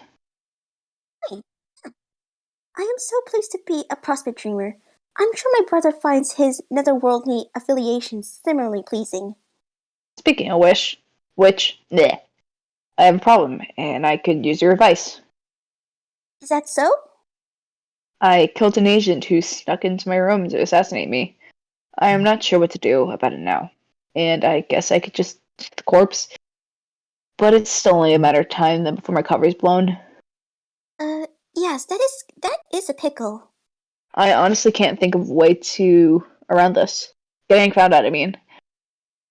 I am so pleased to be a prospect dreamer. I'm sure my brother finds his netherworldly affiliations similarly pleasing. Speaking of which, bleh, I have a problem, and I could use your advice. Is that so? I killed an agent who snuck into my room to assassinate me. I am not sure what to do about it now, and I guess I could just eat the corpse. But it's still only a matter of time then before my cover is blown. Yes, that is a pickle. I honestly can't think of a way to around this. Getting found out, I mean.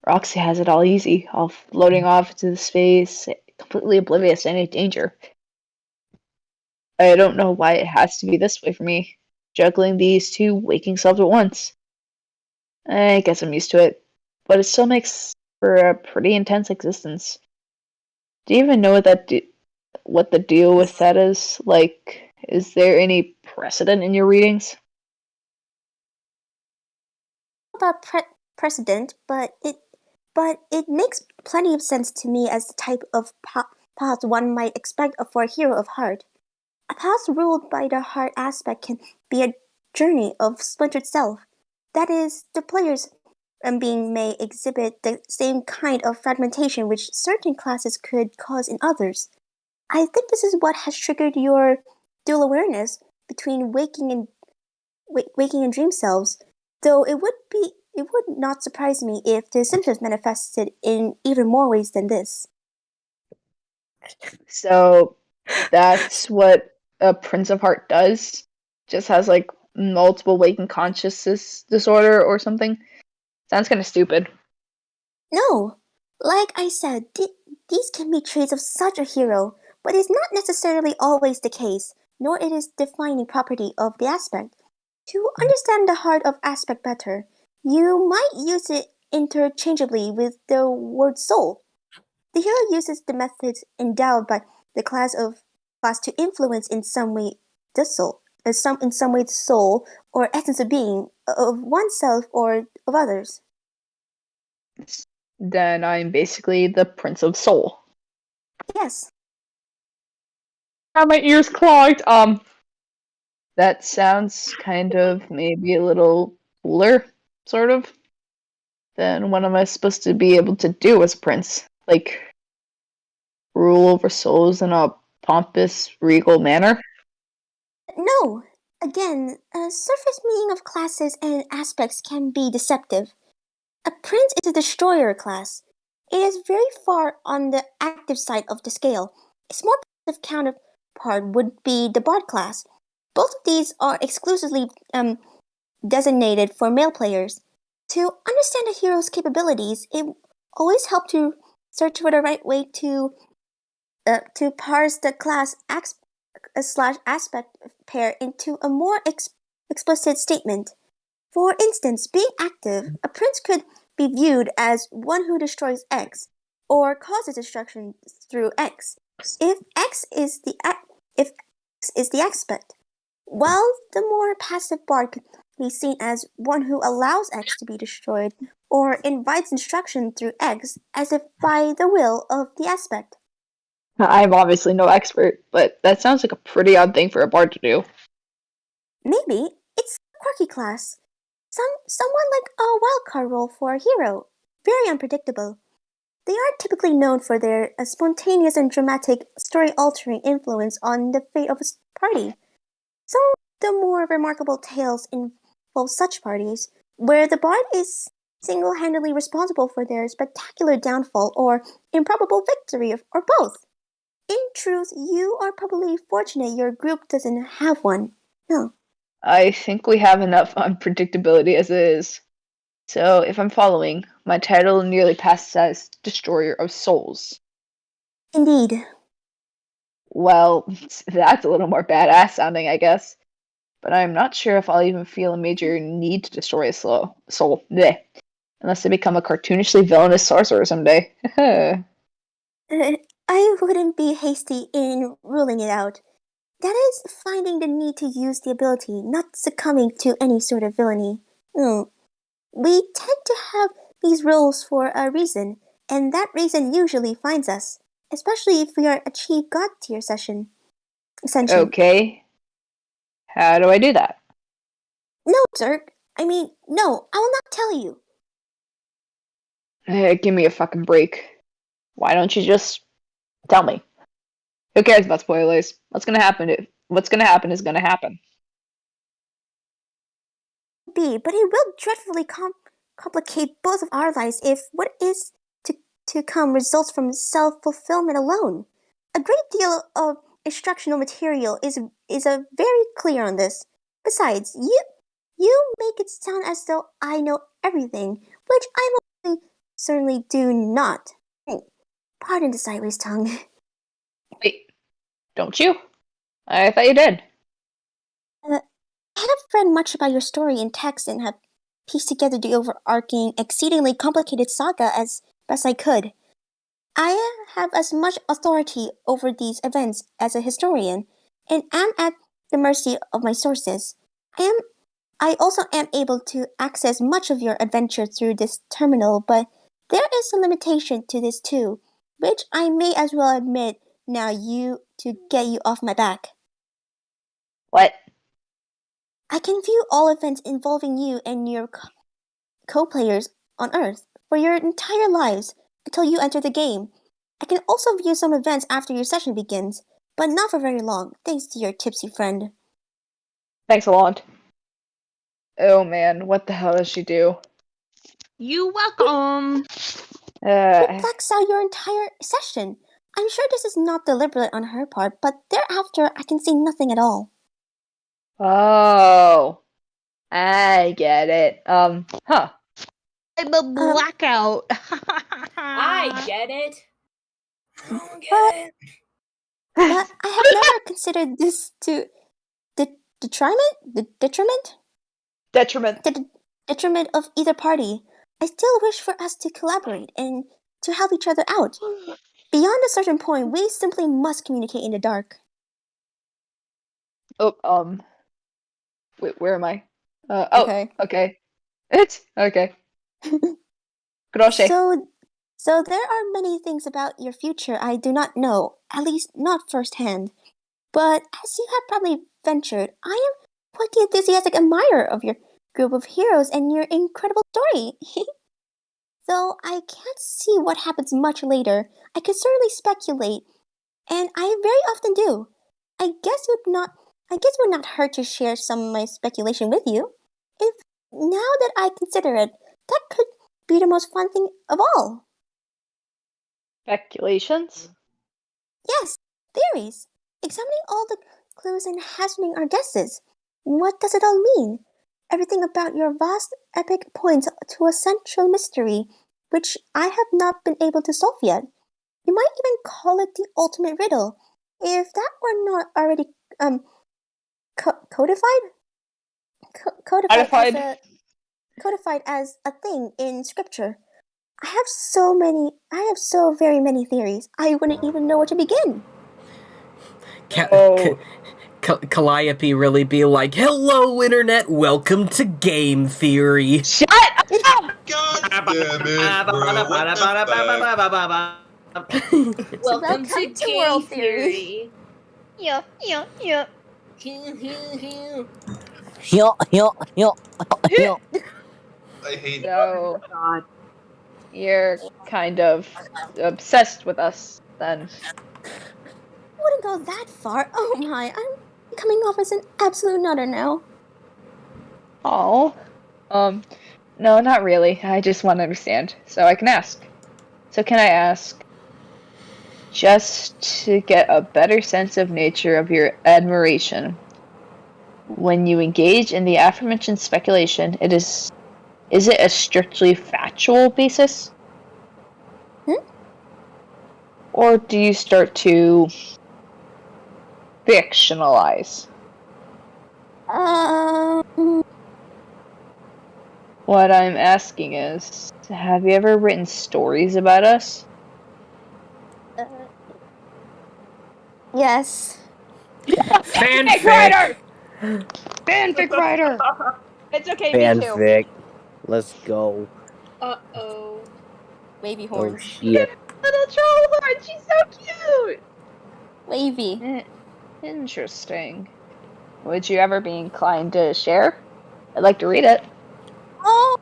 Roxy has it all easy, all floating off into the space, completely oblivious to any danger. I don't know why it has to be this way for me, juggling these two waking selves at once. I guess I'm used to it, but it still makes for a pretty intense existence. Do you even know what the deal with that is? Like, is there any precedent in your readings? About precedent, but it makes plenty of sense to me as the type of path one might expect for a hero of heart. A path ruled by the heart aspect can be a journey of splintered self. That is, the player's being may exhibit the same kind of fragmentation which certain classes could cause in others. I think this is what has triggered your dual awareness between waking and dream selves, though it would not surprise me if the symptoms manifested in even more ways than this. So that's what a Prince of Heart does? Just has like multiple waking consciousness disorder or something? Sounds kind of stupid. No, like I said, these can be traits of such a hero, but it's not necessarily always the case, nor it is defining property of the aspect. To understand the heart of aspect better, you might use it interchangeably with the word soul. The hero uses the methods endowed by the class to influence in some way the soul, in some way the soul or essence of being of oneself or of others. Then I'm basically the Prince of Soul. Yes. Are my ears clogged? That sounds kind of maybe a little cooler, sort of, than what am I supposed to be able to do as prince? Like, rule over souls in a pompous, regal manner? No. Again, a surface meaning of classes and aspects can be deceptive. A prince is a destroyer class. It is very far on the active side of the scale. Its more passive counterpart would be the bard class. Both of these are exclusively designated for male players. To understand a hero's capabilities, it always helps to search for the right way to parse the class aspect pair into a more explicit statement. For instance, being active, a prince could be viewed as one who destroys X, or causes destruction through X, if X is the aspect. While the more passive bard could be seen as one who allows X to be destroyed, or invites destruction through X, as if by the will of the aspect. I'm obviously no expert, but that sounds like a pretty odd thing for a bard to do. Maybe it's a quirky class. Someone like a wildcard role for a hero. Very unpredictable. They are typically known for their spontaneous and dramatic, story-altering influence on the fate of a party. Some of the more remarkable tales involve such parties, where the bard is single-handedly responsible for their spectacular downfall or improbable victory, or both. In truth, you are probably fortunate your group doesn't have one. No. I think we have enough unpredictability as it is. So, if I'm following, my title nearly passes as Destroyer of Souls. Indeed. Well, that's a little more badass sounding, I guess. but I'm not sure if I'll even feel a major need to destroy a soul. Bleh. Unless I become a cartoonishly villainous sorcerer someday. I wouldn't be hasty in ruling it out. That is finding the need to use the ability, not succumbing to any sort of villainy. We tend to have these rules for a reason, and that reason usually finds us, especially if we are achieve God tier ascension. Okay. How do I do that? No, Dirk. No, I will not tell you. Give me a fucking break. Why don't you just tell me? Who cares about spoilers? What's gonna happen is gonna happen. But it will dreadfully complicate both of our lives if what is to come results from self-fulfillment alone. A great deal of instructional material is very clear on this. Besides, you make it sound as though I know everything, which I certainly do not. Pardon the sideways tongue. Wait, don't you? I thought you did. I haven't read much about your story in text and have pieced together the overarching, exceedingly complicated saga as best I could. I have as much authority over these events as a historian, and am at the mercy of my sources. I also am able to access much of your adventure through this terminal, but there is a limitation to this too, which I may as well admit now to get you off my back. What? I can view all events involving you and your co-players on Earth for your entire lives until you enter the game. I can also view some events after your session begins, but not for very long, thanks to your tipsy friend. Thanks a lot. Oh man, what the hell does she do? You welcome. It blacks out your entire session. I'm sure this is not deliberate on her part, but thereafter I can see nothing at all. Oh, I get it. I'm a blackout. I get it. I don't But- get it. But I have never considered this to detriment of either party. I still wish for us to collaborate and to help each other out. Beyond a certain point, we simply must communicate in the dark. Wait, where am I? Okay. It's okay. Grazie. So there are many things about your future I do not know, at least not firsthand. But as you have probably ventured, I am quite the enthusiastic admirer of your group of heroes and your incredible story. Though I can't see what happens much later, I can certainly speculate, and I very often do. I guess it would not hurt to share some of my speculation with you. If now that I consider it, that could be the most fun thing of all. Speculations? Yes, theories. Examining all the clues and hazarding our guesses. What does it all mean? Everything about your vast epic points to a central mystery, which I have not been able to solve yet. You might even call it the ultimate riddle, if that were not already codified. Codified as a thing in scripture. I have so very many theories. I wouldn't even know where to begin. Calliope really be like, "Hello, internet. Welcome to game theory." Shut up! God damn it, bro. Welcome to game world theory. Yeah. I hate it. So, you're kind of obsessed with us, then. I wouldn't go that far. Oh my, I'm coming off as an absolute nutter now. Oh. No, not really. I just want to understand, so I can ask. So can I ask, just to get a better sense of nature of your admiration, when you engage in the aforementioned speculation, is it a strictly factual basis? Or do you start to fictionalize? What I'm asking is, have you ever written stories about us? Yes. Fanfic writer! Fanfic writer! It's okay, me too. Fanfic. Let's go. Uh-oh. Wavy Oh horns. shit. Little troll horn, she's so cute! Wavy. Interesting. Would you ever be inclined to share? I'd like to read it. Oh!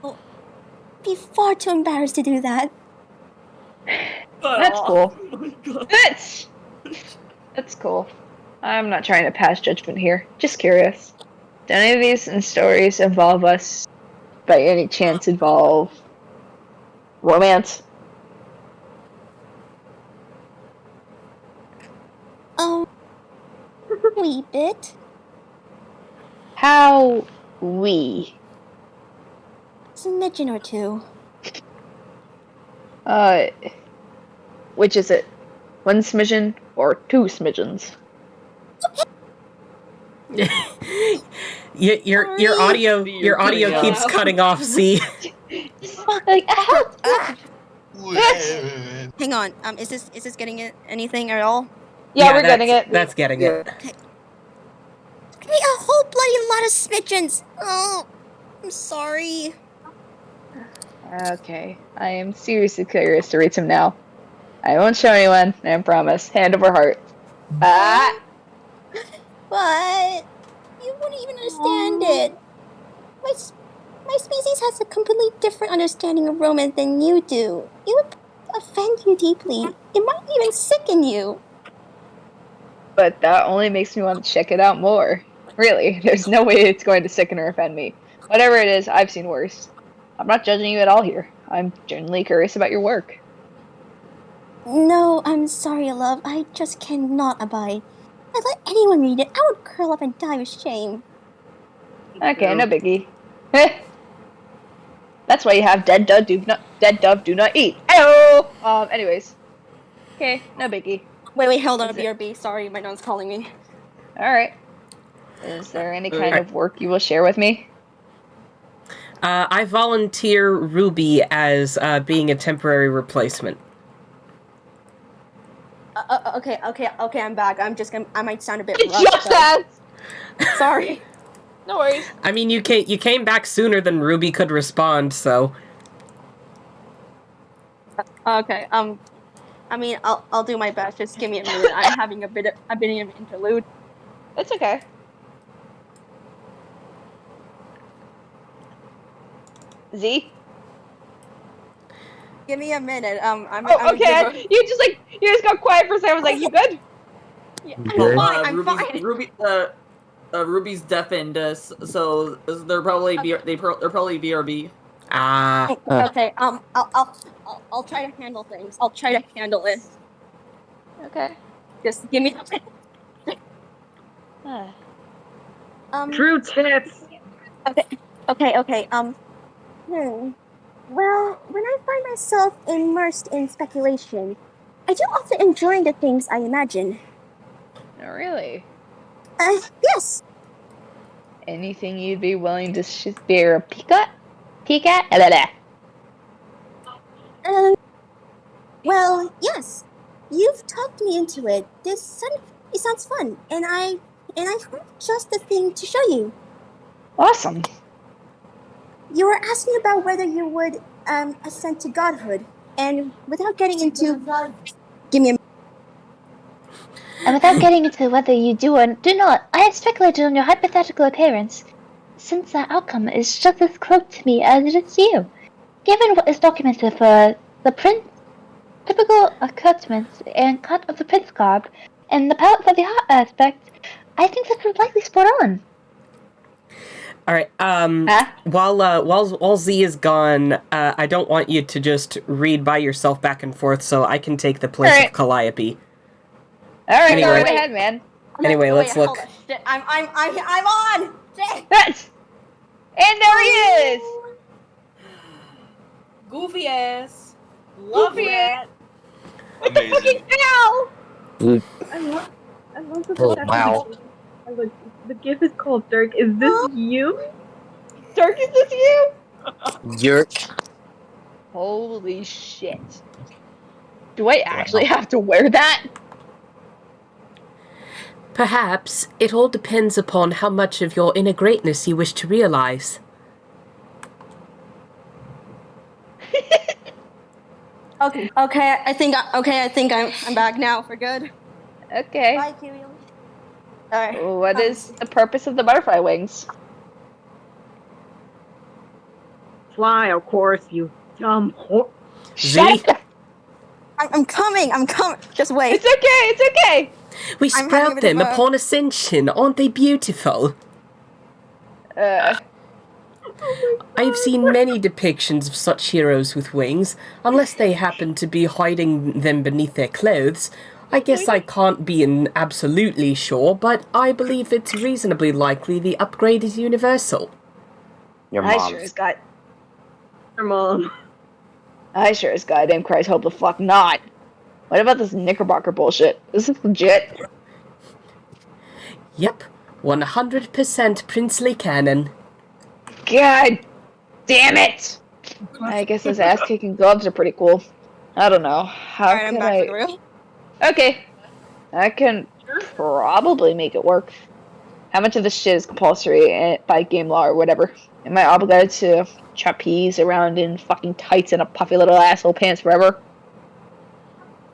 I'd be far too embarrassed to do that. That's cool. That's cool. I'm not trying to pass judgment here. Just curious. Do any of these stories involve us, by any chance, involve romance? Wee bit. How wee? Smidgen or two. Which is it? One smidgen or two smidgens? Your audio keeps cutting off, Zii. Like, Hang on. Is this getting it anything at all? Yeah, we're getting it. That's getting it. Okay. Hey, a whole bloody lot of smidgens. Oh, I'm sorry. Okay, I am seriously curious to read some now. I won't show anyone, I promise. Hand over heart. What? You wouldn't even understand it. My species has a completely different understanding of romance than you do. It would offend you deeply. It might even sicken you. But that only makes me want to check it out more. Really, there's no way it's going to sicken or offend me. Whatever it is, I've seen worse. I'm not judging you at all here. I'm genuinely curious about your work. No, I'm sorry, love. I just cannot abide. If I let anyone read it, I would curl up and die with shame. Okay, no biggie. That's why you have dead dove do not eat. Ayo! Anyways. Okay, no biggie. Wait, hold on, BRB. Sorry, my non's calling me. Alright. Is there any kind of work you will share with me? I volunteer Ruby as being a temporary replacement. Okay, I'm back. I might sound a bit rough. Sorry. No worries. I mean, you came back sooner than Ruby could respond, so. Okay. I mean, I'll do my best. Just give me a minute. I'm having a bit of an interlude. It's okay. Zii? Give me a minute. I'm okay. You just got quiet for a second. I was like, you good? Yeah, I'm fine. Ruby's deafened, so they're probably they're probably BRB. Okay. I'll try to handle things. I'll try to handle it. Okay. Just give me. True tips. Okay. Well, when I find myself immersed in speculation, I do often enjoy the things I imagine. Oh, really? Yes. Anything you'd be willing to bear a peek at? Well, yes. You've talked me into it. It sounds fun, and I have just the thing to show you. Awesome. You were asking about whether you would ascend to godhood, and without getting into give me a And without getting into whether you do or do not, I have speculated on your hypothetical appearance, since that outcome is just as close to me as it is to you. Given what is documented for the prince, typical accoutrements and cut of the prince garb, and the palette for the heart aspect, I think this is likely spot on. All right. While Zii is gone, I don't want you to just read by yourself back and forth, so I can take the place of Calliope. All right, Anyway. go right ahead, man. Anyway, let's look. Shit, I'm on. Shit. And there he is. Goofy ass. Love that. What the fucking hell? Oh, wow. Look, the GIF is called Dirk. Is this you? Dirk, is this you? Yerk. Holy shit. Do I actually have to wear that? Perhaps it all depends upon how much of your inner greatness you wish to realize. Okay, I think I'm back now for good. Okay. Bye, Kirill. Alright. What is the purpose of the butterfly wings? Fly, of course, you dumb whore. Zii? I'm coming. Just wait. It's okay. We I'm having a sprout bit them of a- upon ascension. Aren't they beautiful? I've seen many depictions of such heroes with wings, unless they happen to be hiding them beneath their clothes. I guess I can't be absolutely sure, but I believe it's reasonably likely the upgrade is universal. Your I mom. sure as God. Your mom. I sure as goddamn Christ hope the fuck not. What about this Knickerbocker bullshit? Is this legit? Yep, 100% princely canon. God damn it! I guess those ass-kicking gloves are pretty cool. I don't know. How Alright, I'm can back I... for the real. Okay. I can probably make it work. How much of this shit is compulsory by game law or whatever? Am I obligated to trapeze around in fucking tights and a puffy little asshole pants forever?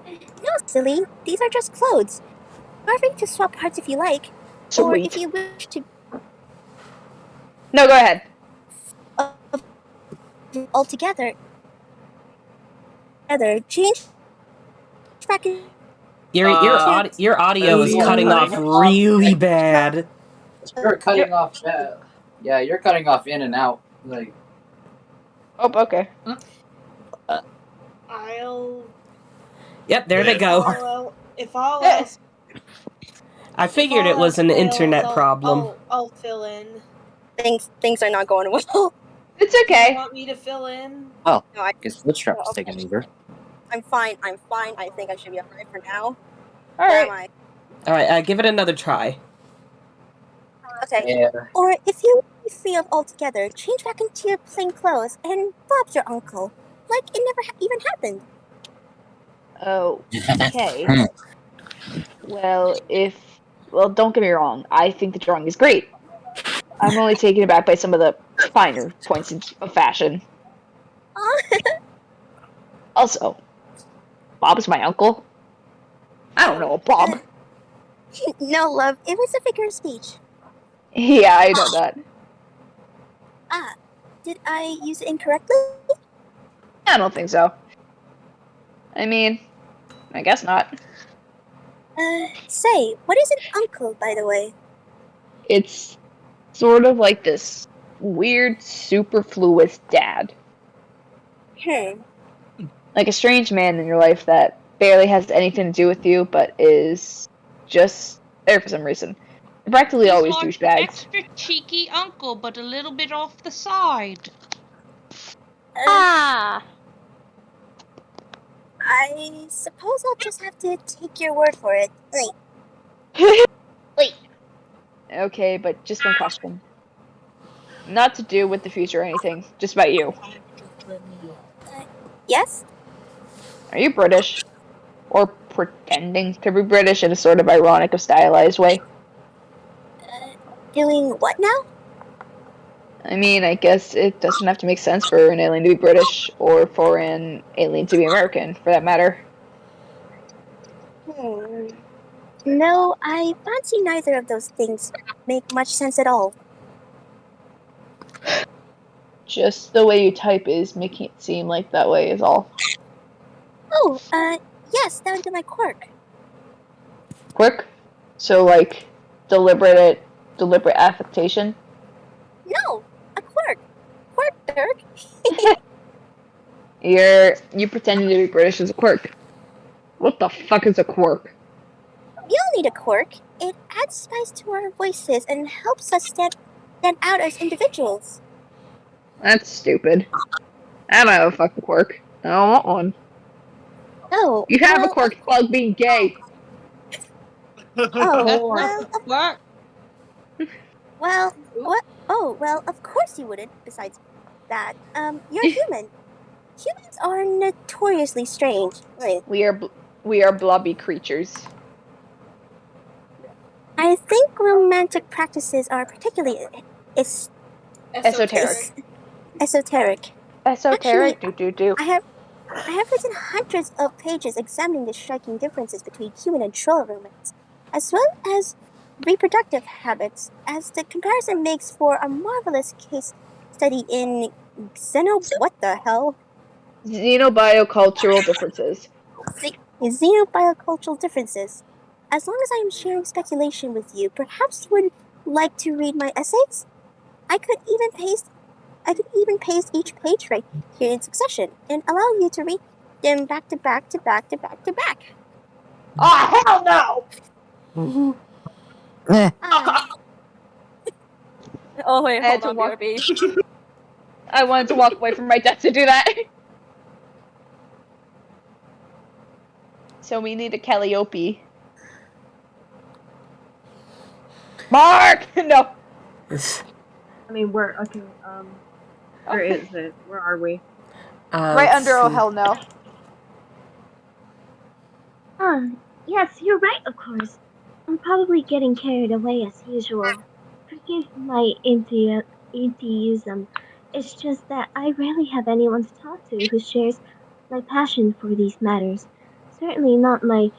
No, silly. These are just clothes. You're free to swap parts if you like. Or Sweet. if you wish to No, go ahead. altogether. Change back in. Your audio is cutting off really bad. You're cutting off. Yeah, you're cutting off in and out. Like. Oh, okay. I'll. Yep, there they go. If all else. I figured it was an internet problem. I'll fill in. Things are not going well. It's okay. You want me to fill in? Oh, No, I guess Bootstrap's taking over. I'm fine. I think I should be alright for now. Alright. Alright, give it another try. Okay. Yeah. Or if you feel altogether, change back into your plain clothes and Bob's your uncle. Like it never even happened. Oh, okay. Well, don't get me wrong. I think the drawing is great. I'm only taken aback by some of the finer points of fashion. Also, Bob's my uncle. I don't know a Bob. No, love. It was a figure of speech. Yeah, I know that. Did I use it incorrectly? I don't think so. I mean, I guess not. Say, what is an uncle, by the way? It's sort of like this weird, superfluous dad. Like a strange man in your life that barely has anything to do with you, but is just there for some reason. They're practically always Like douchebags. extra cheeky uncle, but a little bit off the side. I suppose I'll just have to take your word for it. Wait. Okay, but just one question. Not to do with the future or anything, just about you. Yes? Are you British? Or pretending to be British in a sort of ironic or stylized way? Doing what now? I mean, I guess it doesn't have to make sense for an alien to be British, or for an alien to be American, for that matter. No, I fancy neither of those things make much sense at all. Just the way you type is making it seem like that way is all. Oh, yes, that would be my quirk. Quick? So, like, deliberate affectation? No, a quirk. Quirk, Dirk. You pretending to be British as a quirk. What the fuck is a quirk? We all need a quirk. It adds spice to our voices and helps us stand out as individuals. That's stupid. I don't have a fucking quirk. I don't want one. Oh, You have a quirk called being gay. Oh, That's not quirk. Well, what? Oh, well, of course you wouldn't. Besides that, you're human. Humans are notoriously strange. Wait, We are blobby creatures. I think romantic practices are particularly Esoteric. esoteric. Esoteric. Actually, I have written hundreds of pages examining the striking differences between human and troll romance, as well as reproductive habits, as the comparison makes for a marvelous case study in what the hell? Xenobiocultural differences. Xenobiocultural differences. As long as I am sharing speculation with you, perhaps you would like to read my essays? I could even paste each page right here in succession and allow you to read them back to back to back to back to back. Oh, hell no! Oh wait, I had hold to on, walk. BRB. I wanted to walk away from my desk to do that. So we need a Calliope. Mark! No. I mean, where is it? Where are we? Right under Oh Hell No. Yes, you're right, of course. I'm probably getting carried away as usual. Forgive my atheism. It's just that I rarely have anyone to talk to who shares my passion for these matters. Certainly not my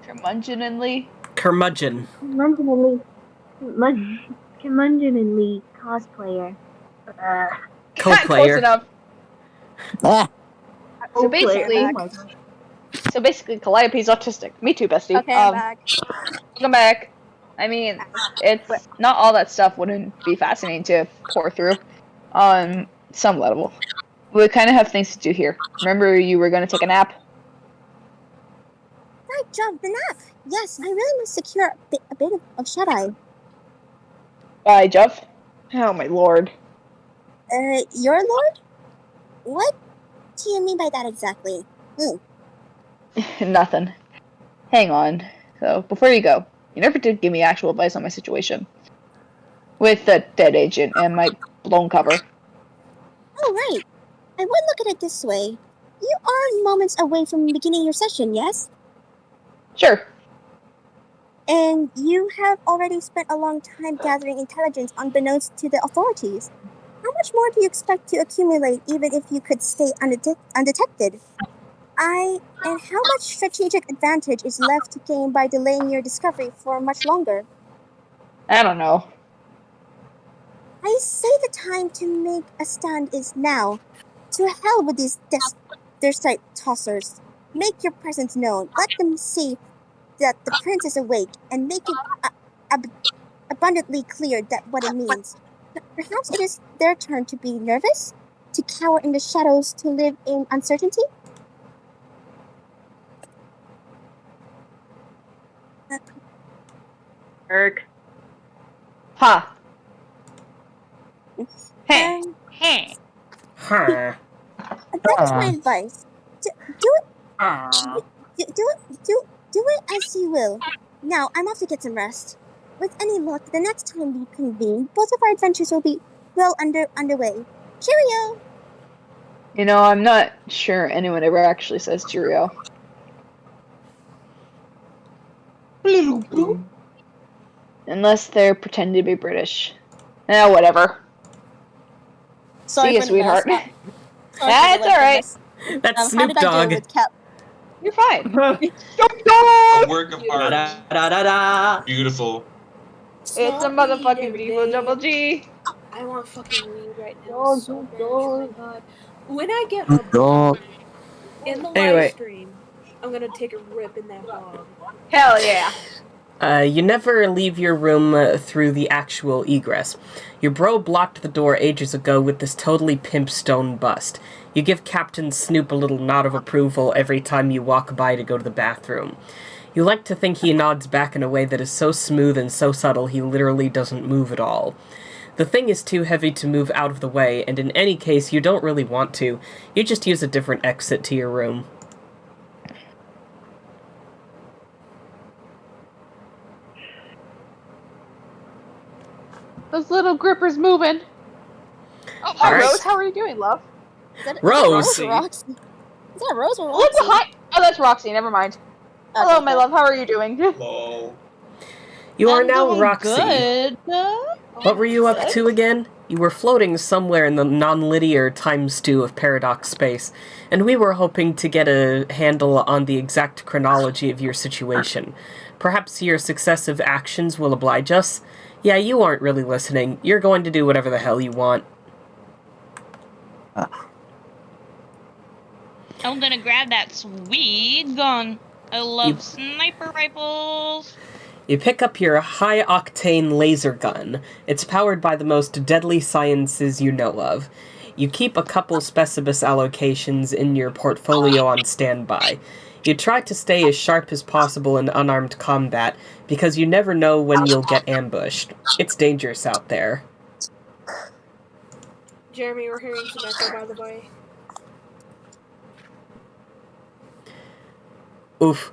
Curmudgeonly cosplayer. Close enough. So basically, Calliope's autistic. Me too, bestie. Okay, I'm back. Welcome back. I mean, it's not all that stuff wouldn't be fascinating to pour through on some level. We kind of have things to do here. Remember you were going to take a nap? Right, John, the nap. Yes, I really must secure a bit of shut-eye. Bye, Jeff. Oh, my lord. Your lord? What do you mean by that exactly? Nothing. Hang on. So, before you go, you never did give me actual advice on my situation. With the dead agent and my blown cover. Oh, right. I would look at it this way. You are moments away from beginning your session, yes? Sure. And you have already spent a long time gathering intelligence unbeknownst to the authorities. How much more do you expect to accumulate even if you could stay undetected? And how much strategic advantage is left to gain by delaying your discovery for much longer? I don't know. I say the time to make a stand is now. To hell with these desert tossers. Make your presence known. Let them see that the prince is awake, and make it abundantly clear that what it means. Perhaps it is their turn to be nervous, to cower in the shadows, to live in uncertainty. Eric. Ha. Hey. That is my advice. Do it as you will. Now, I'm off to get some rest. With any luck, the next time we convene, both of our adventures will be well underway. Cheerio! You know, I'm not sure anyone ever actually says cheerio. Unless they're pretending to be British. Whatever. Sorry See you, for the sweetheart. mess. That's alright. That's how Snoop did I do Dogg. with Cap? You're fine. A work of art. Beautiful. It's a motherfucking beautiful double G. I want fucking weed right now so bad. Oh my god. When I get a bong in the Anyway. live stream, I'm gonna take a rip in that bong. Hell yeah. You never leave your room through the actual egress. Your bro blocked the door ages ago with this totally pimp stone bust. You give Captain Snoop a little nod of approval every time you walk by to go to the bathroom. You like to think he nods back in a way that is so smooth and so subtle he literally doesn't move at all. The thing is too heavy to move out of the way, and in any case you don't really want to. You just use a different exit to your room. Those little grippers moving. Oh, hi, Alright. Rose. How are you doing, love? Rose! Is Roxy. Is that Rose or Look Roxy? behind. Oh, that's Roxy. Never mind. Hello, my love. How are you doing? Lol. You are I'm now doing Roxy. Good. What were you up to again? You were floating somewhere in the non-linear time stew of paradox space, and we were hoping to get a handle on the exact chronology of your situation. Perhaps your successive actions will oblige us? Yeah, you aren't really listening. You're going to do whatever the hell you want. I'm gonna grab that sweet gun. I love sniper rifles. You pick up your high-octane laser gun. It's powered by the most deadly sciences you know of. You keep a couple specibus allocations in your portfolio on standby. You try to stay as sharp as possible in unarmed combat, because you never know when you'll get ambushed. It's dangerous out there. Jeremy, we're hearing some echo, by the way. Oof.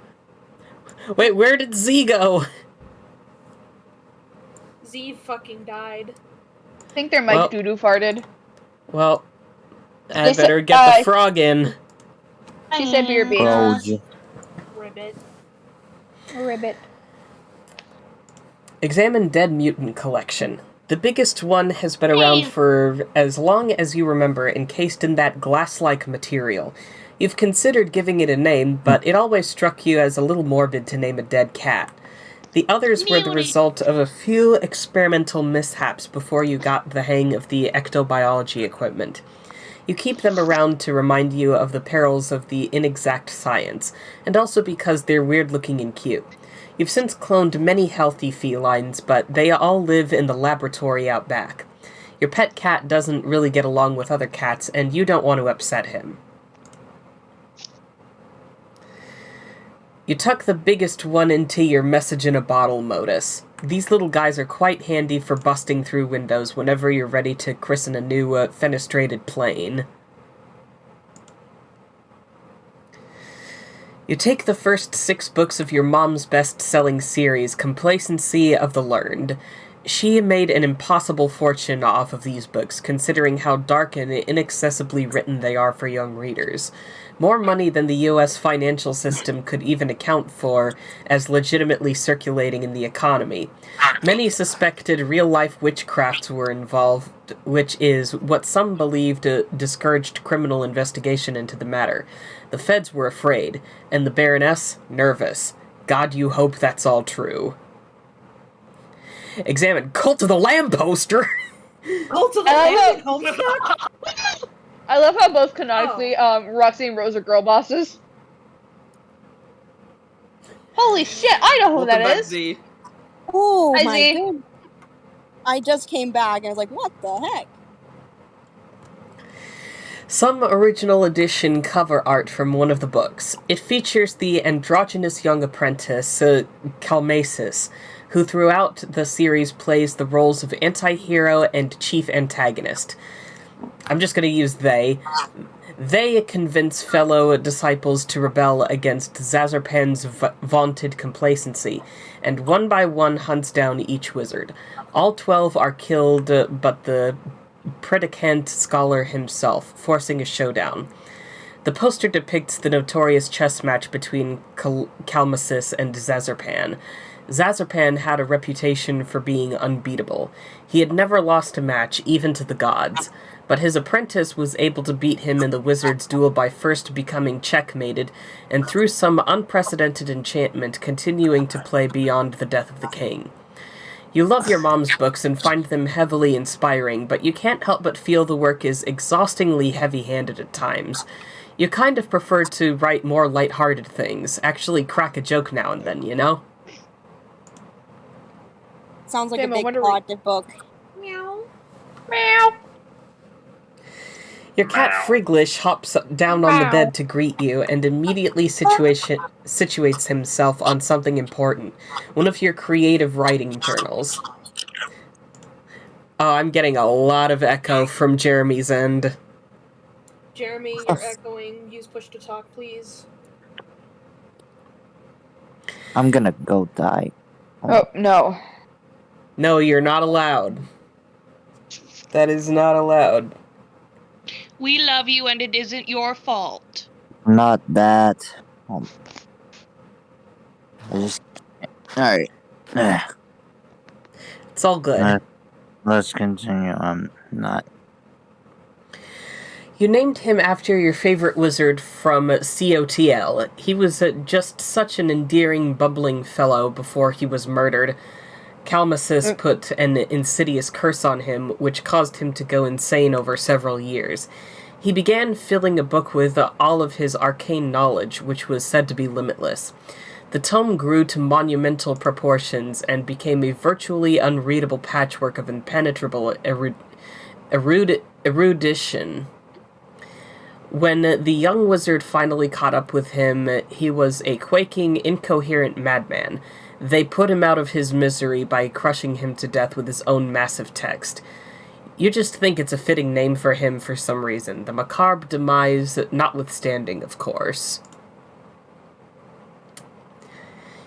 Wait, where did Zii go? Zii fucking died. I think their mic doo-doo farted. Well, I better get the frog in. She said BRB. Ribbit. Ribbit. Examine Dead Mutant Collection. The biggest one has been around for as long as you remember, encased in that glass-like material. You've considered giving it a name, but it always struck you as a little morbid to name a dead cat. The others were the result of a few experimental mishaps before you got the hang of the ectobiology equipment. You keep them around to remind you of the perils of the inexact science, and also because they're weird-looking and cute. You've since cloned many healthy felines, but they all live in the laboratory out back. Your pet cat doesn't really get along with other cats, and you don't want to upset him. You tuck the biggest one into your message-in-a-bottle modus. These little guys are quite handy for busting through windows whenever you're ready to christen a new, fenestrated plane. You take the first 6 books of your mom's best-selling series, Complacency of the Learned. She made an impossible fortune off of these books, considering how dark and inaccessibly written they are for young readers. More money than the U.S. financial system could even account for as legitimately circulating in the economy. Many suspected real-life witchcrafts were involved, which is what some believed discouraged criminal investigation into the matter. The feds were afraid, and the Baroness nervous. God, you hope that's all true. Examine Cult of the Lamb poster! Cult of the Lamb Homestuck? I love how both canonically, Roxy and Rose are girl bosses. Holy shit, I know who that is! Zii. Oh Hi, my Zii. god. I just came back and I was like, what the heck? Some original edition cover art from one of the books. It features the androgynous young apprentice, Calmasis, who throughout the series plays the roles of anti-hero and chief antagonist. I'm just going to use they. They convince fellow disciples to rebel against Zazarpan's vaunted complacency, and one by one hunts down each wizard. All 12 are killed, but the predicant scholar himself, forcing a showdown. The poster depicts the notorious chess match between Calmasis and Zazarpan. Zazarpan had a reputation for being unbeatable. He had never lost a match, even to the gods, but his apprentice was able to beat him in the wizard's duel by first becoming checkmated, and through some unprecedented enchantment continuing to play beyond the death of the king. You love your mom's books and find them heavily inspiring, but you can't help but feel the work is exhaustingly heavy-handed at times. You kind of prefer to write more light-hearted things, actually crack a joke now and then, you know? Sounds like Damn, a I big wonder plot book. Meow. Meow. Your cat Friglish hops down on the bed to greet you and immediately situates himself on something important. One of your creative writing journals. Oh, I'm getting a lot of echo from Jeremy's end. Jeremy, you're echoing. Use push to talk, please. I'm gonna go die. Oh, no. No, you're not allowed. That is not allowed. We love you and it isn't your fault. Not that. I just. Alright. It's all good. Let's continue. I'm not. You named him after your favorite wizard from COTL. He was just such an endearing, bubbling fellow before he was murdered. Calmasis put an insidious curse on him, which caused him to go insane over several years. He began filling a book with all of his arcane knowledge, which was said to be limitless. The tome grew to monumental proportions and became a virtually unreadable patchwork of impenetrable erudition. When the young wizard finally caught up with him, he was a quaking, incoherent madman. They put him out of his misery by crushing him to death with his own massive text. You just think it's a fitting name for him for some reason. The macabre demise notwithstanding, of course.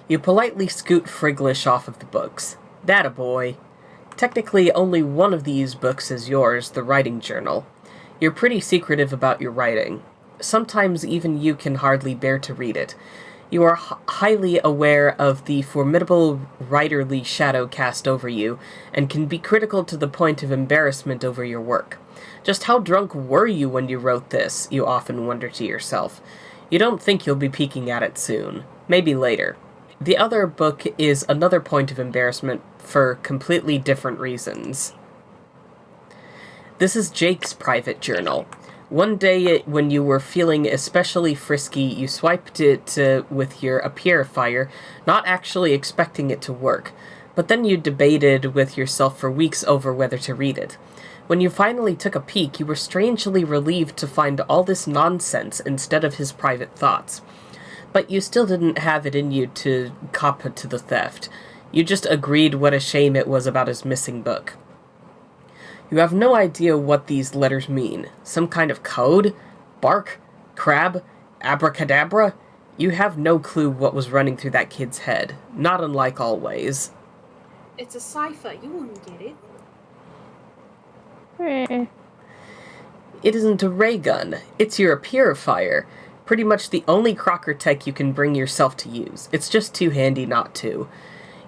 You politely scoot Friglish off of the books. That a boy. Technically, only one of these books is yours, the writing journal. You're pretty secretive about your writing. Sometimes even you can hardly bear to read it. You are highly aware of the formidable writerly shadow cast over you, and can be critical to the point of embarrassment over your work. Just how drunk were you when you wrote this, you often wonder to yourself. You don't think you'll be peeking at it soon. Maybe later. The other book is another point of embarrassment for completely different reasons. This is Jake's private journal. One day, when you were feeling especially frisky, you swiped it with your appearifier, not actually expecting it to work. But then you debated with yourself for weeks over whether to read it. When you finally took a peek, you were strangely relieved to find all this nonsense instead of his private thoughts. But you still didn't have it in you to cop to the theft. You just agreed what a shame it was about his missing book. You have no idea what these letters mean. Some kind of code? Bark? Crab? Abracadabra? You have no clue what was running through that kid's head. Not unlike always. It's a cipher. You wouldn't get it. It isn't a ray gun. It's your appearifier. Pretty much the only Crocker tech you can bring yourself to use. It's just too handy not to.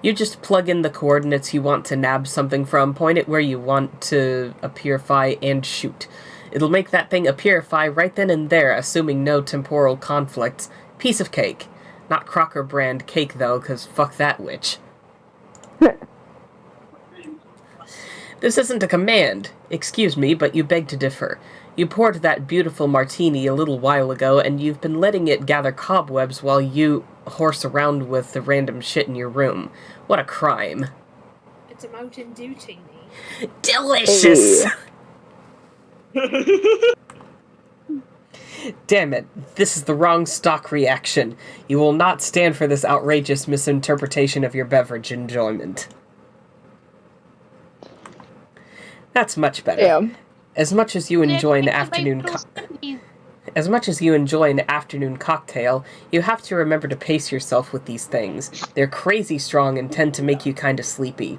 You just plug in the coordinates you want to nab something from, point it where you want to appearify, and shoot. It'll make that thing appearify right then and there, assuming no temporal conflicts. Piece of cake. Not Crocker brand cake, though, 'cause fuck that witch. This isn't a command. Excuse me, but you beg to differ. You poured that beautiful martini a little while ago, and you've been letting it gather cobwebs while you horse around with the random shit in your room. What a crime. It's a Mountain Dew teeny. Delicious! Damn it, this is the wrong stock reaction. You will not stand for this outrageous misinterpretation of your beverage enjoyment. That's much better. Damn. As much as you enjoy an afternoon cocktail, you have to remember to pace yourself with these things. They're crazy strong and tend to make you kinda sleepy.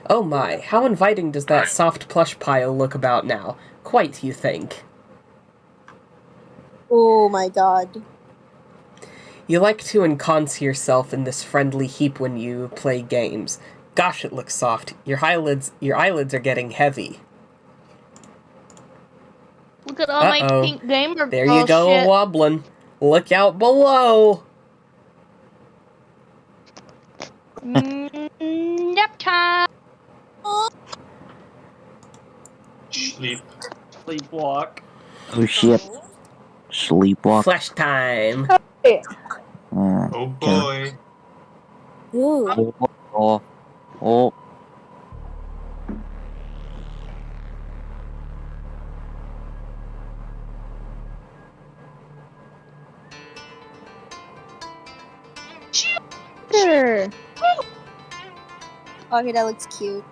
Oh my, how inviting does that soft plush pile look about now? Quite, you think. Oh my god. You like to ensconce yourself in this friendly heap when you play games. Gosh, it looks soft. Your eyelids are getting heavy. Look at all my pink gamer There you go, shit. wobbling. Look out below. Nap time. Sleepwalk. Oh shit. Sleepwalk. Flash time. Oh boy. Ooh. Oh. Sure. Okay, that looks cute.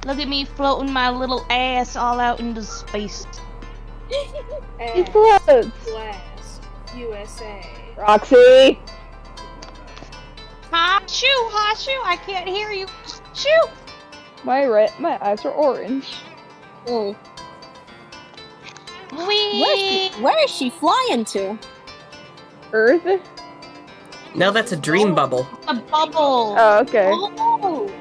Look at me floating my little ass all out into space. He floats. Blast. USA. Roxy! Ha shoo, I can't hear you. Shoo! My eyes are orange. Oh. Whee! Where is she flying to? Earth? No, that's a dream bubble. A bubble. Oh, okay. Oh.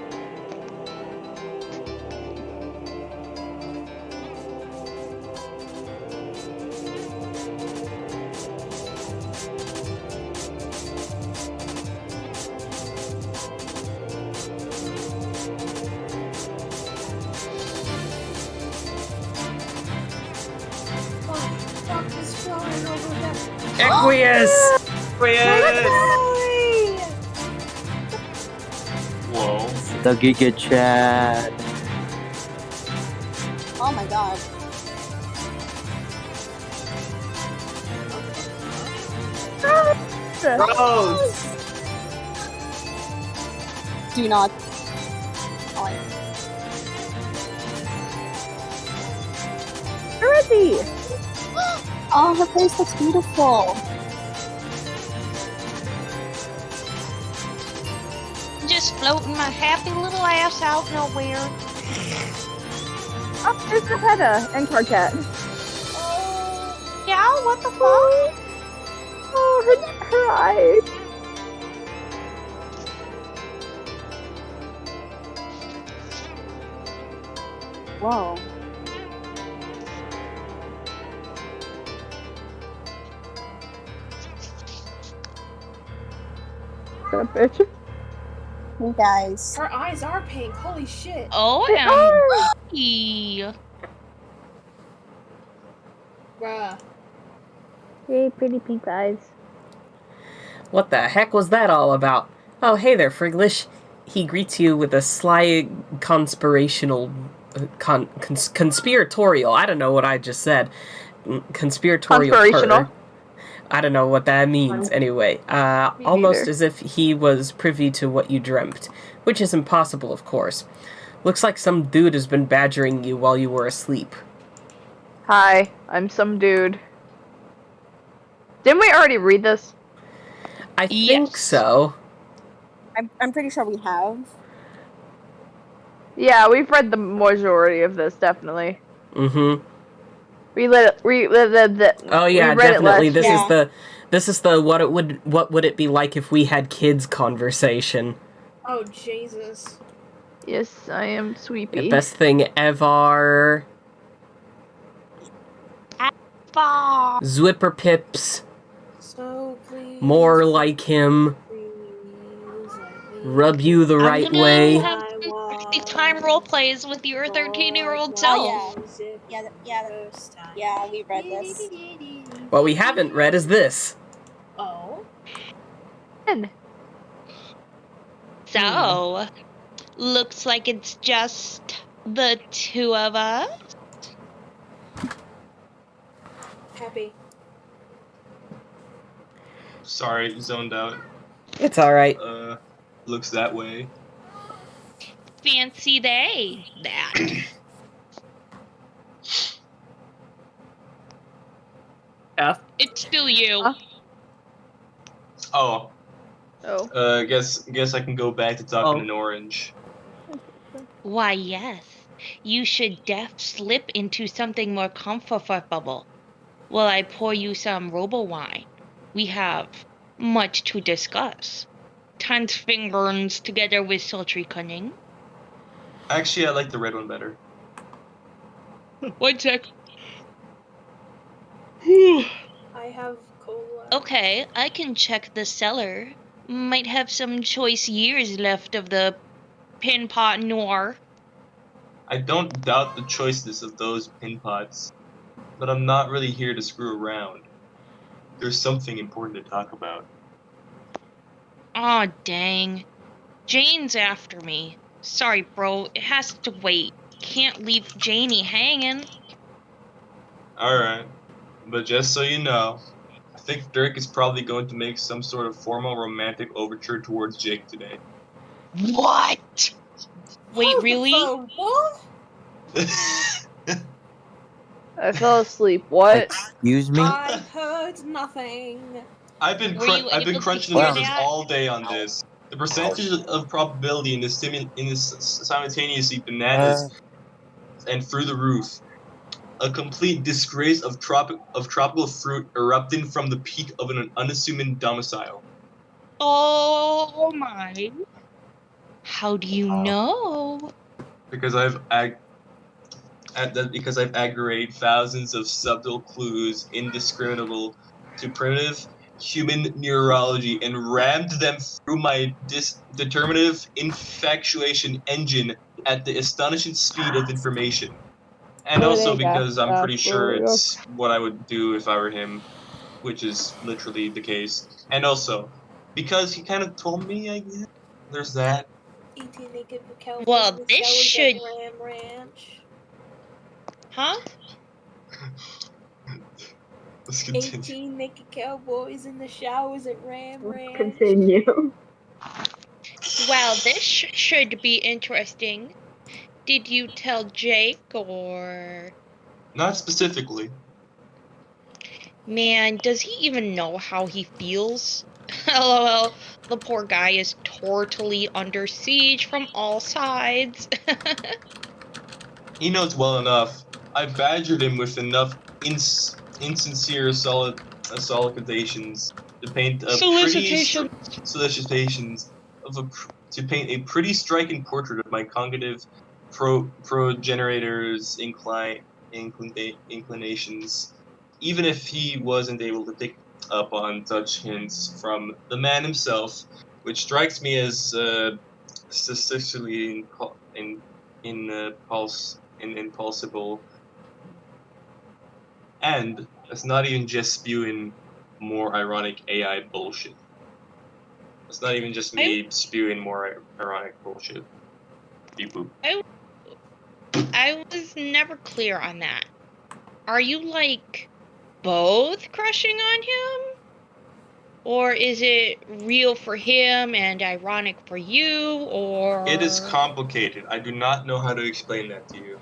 Equius! Whoa. The Giga Chat. Oh my god. Gross! Do not. Already! Oh, her face looks beautiful. Just floating my happy little ass out nowhere. Oh, there's the Hedda and Carcat. Yeah, what the fuck? Oh, her eyes. Whoa. That bitch. You guys. Her eyes are pink. Holy shit. OMG. Bruh. Hey, pretty pink eyes. What the heck was that all about? Oh, hey there, Friglish. He greets you with a sly conspiratorial. I don't know what I just said. Conspiratorial. Conspirational. purr. I don't know what that means. Anyway, almost neither. as if he was privy to what you dreamt, which is impossible, of course. Looks like some dude has been badgering you while you were asleep. Hi, I'm some dude. Didn't we already read this? I think so. I'm pretty sure we have. Yeah, we've read the majority of this, definitely. Mm-hmm. We let it. Oh yeah, we read definitely. It last This is the what would it be like if we had kids conversation. Oh, Jesus. Yes, I am Sweepy. The best thing ever. Zwipper Pips. So please. More like him. Rub you the right I'm gonna way. have some the time role plays with your 13-year-old self. Yeah, we read this. What we haven't read is this. Oh. So, looks like it's just the two of us. Happy. Sorry, zoned out. It's alright. Looks that way. Fancy they that. F. It's still you. Oh. Oh. Guess I can go back to talking in orange. Why, yes. You should slip into something more comfortable while I pour you some robo wine. We have much to discuss. Tense fingers together with sultry cunning. Actually, I like the red one better. 1 sec. I have cola. Okay, I can check the cellar. Might have some choice years left of the Pin Pot Noir. I don't doubt the choiceness of those pin pots, but I'm not really here to screw around. There's something important to talk about. Aw, dang. Jane's after me. Sorry, bro. It has to wait. Can't leave Janie hanging. Alright, but just so you know, I think Dirk is probably going to make some sort of formal romantic overture towards Jake today. What? Wait, really? What? I fell asleep. What? Excuse me? I heard nothing. I've been Were you able to crunching hear numbers that? all day on this. The percentage of probability in this simultaneously bananas and through the roof. A complete disgrace of tropical fruit erupting from the peak of an unassuming domicile. Oh my. How do you know? Because I've aggravated thousands of subtle clues indiscriminable to primitive human neurology and rammed them through my determinative infatuation engine at the astonishing speed of information. And also because I'm pretty sure it's what I would do if I were him, which is literally the case. And also, because he kind of told me, I guess, there's that. Well, this should... Ram Ranch. Huh? Let's continue. 18 naked cowboys in the showers at Ram Ranch. Continue. Well, this should be interesting. Did you tell Jake or... Not specifically. Man, does he even know how he feels? LOL, the poor guy is totally under siege from all sides. He knows well enough. I badgered him with enough insincere solicitations to paint a to paint a pretty striking portrait of my cognitive progenitor's inclinations, even if he wasn't able to pick up on such hints from the man himself, which strikes me as statistically impulsible, and it's not even just spewing more ironic AI bullshit. It's not even just me spewing more ironic bullshit. Beep boop. I was never clear on that. Are you, like, both crushing on him? Or is it real for him and ironic for you, or... It is complicated. I do not know how to explain that to you.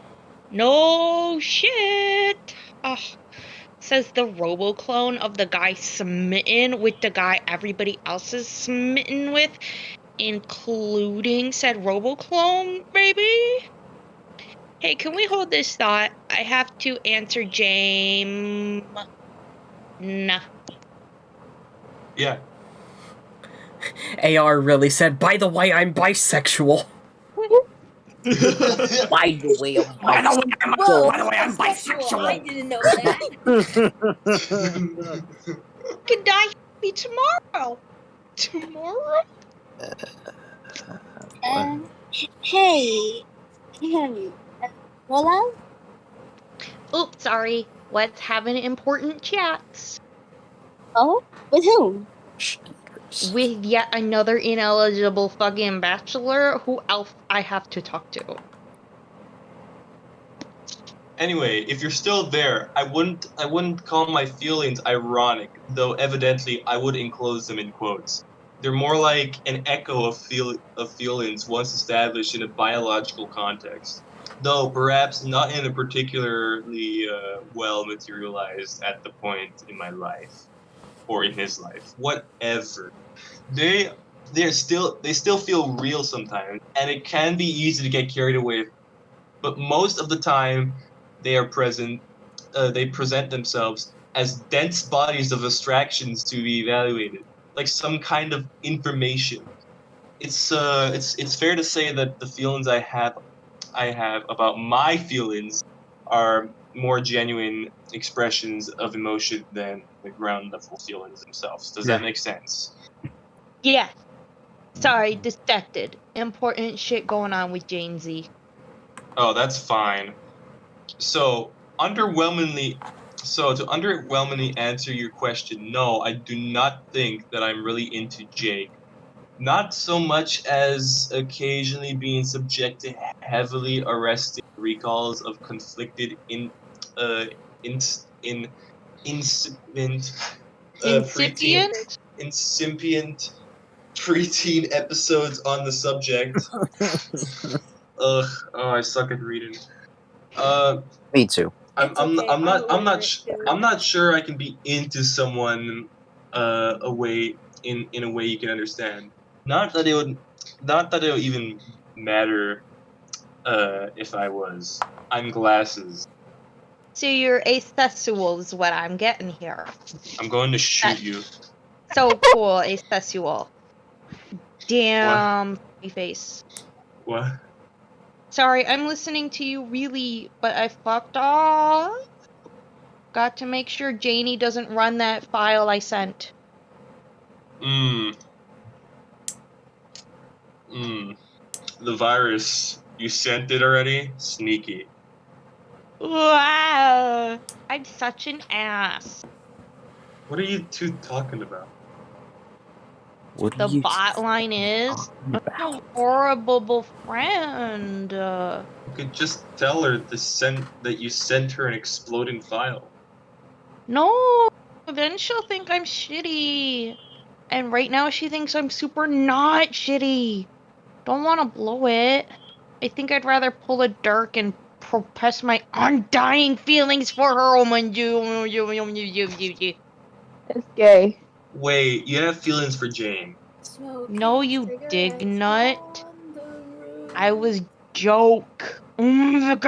No shit! Ugh. Says the robo-clone of the guy smitten with the guy everybody else is smitten with, including said robo-clone, baby? Hey, can we hold this thought? I have to answer James. Nah. Yeah. AR really said, by the way, I'm bisexual. By the way, I'm bisexual. I didn't know that. Can die me tomorrow. Tomorrow? Hey, Roland? Oops, sorry. Let's have an important chat. Oh? With whom? With yet another ineligible fucking bachelor who else I have to talk to. Anyway, if you're still there, I wouldn't call my feelings ironic, though evidently I would enclose them in quotes. They're more like an echo of feelings once established in a biological context, though perhaps not in a particularly well materialized at the point in my life. Or in his life, whatever. They still feel real sometimes, and it can be easy to get carried away. But most of the time, they present themselves as dense bodies of abstractions to be evaluated, like some kind of information. It's fair to say that the feelings I have about my feelings are more genuine expressions of emotion than the ground level feelings themselves. Does that make sense? Yeah. Sorry, distracted. Important shit going on with Jane Z. Oh, that's fine. So to underwhelmingly answer your question, no, I do not think that I'm really into Jake. Not so much as occasionally being subject to heavily arresting recalls of conflicted incipient preteen episodes on the subject. Ugh, oh, I suck at reading. Me too. I'm not sure I can be into someone in a way you can understand. Not that it would even matter if I was. I'm glasses. So you're asexual is what I'm getting here. I'm going to shoot you. So cool, asexual. Damn face. What? Sorry, I'm listening to you really, but I fucked up. Got to make sure Janie doesn't run that file I sent. The virus. You sent it already? Sneaky. Wow. I'm such an ass. What are you two talking about? The bot line is a horrible friend. You could just tell her that you sent her an exploding file. No, then she'll think I'm shitty. And right now she thinks I'm super not shitty. Don't want to blow it. I think I'd rather pull a Dirk and profess my undying feelings for her. It's gay. Wait, you have feelings for Jane? No, you dig nut. I was joke. If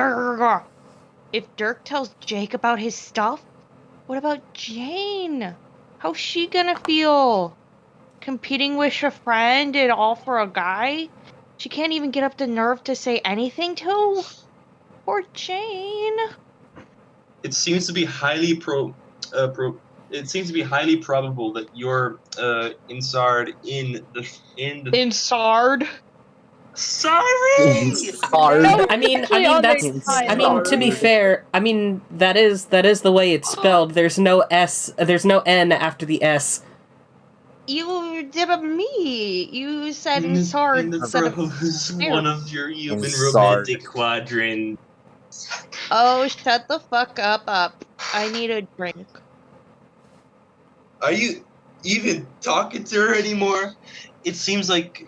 Dirk tells Jake about his stuff, what about Jane? How's she gonna feel? Competing with a friend and all for a guy? She can't even get up the nerve to say anything to? Poor Jane. It seems to be highly probable that you're insard in the Insard? Sorry. I mean, to be fair, I mean that is the way it's spelled. There's no S. There's no N after the S. You did me. You said insard instead of one of your human romantic quadrants. Oh, shut the fuck up. I need a drink. Are you even talking to her anymore? It seems like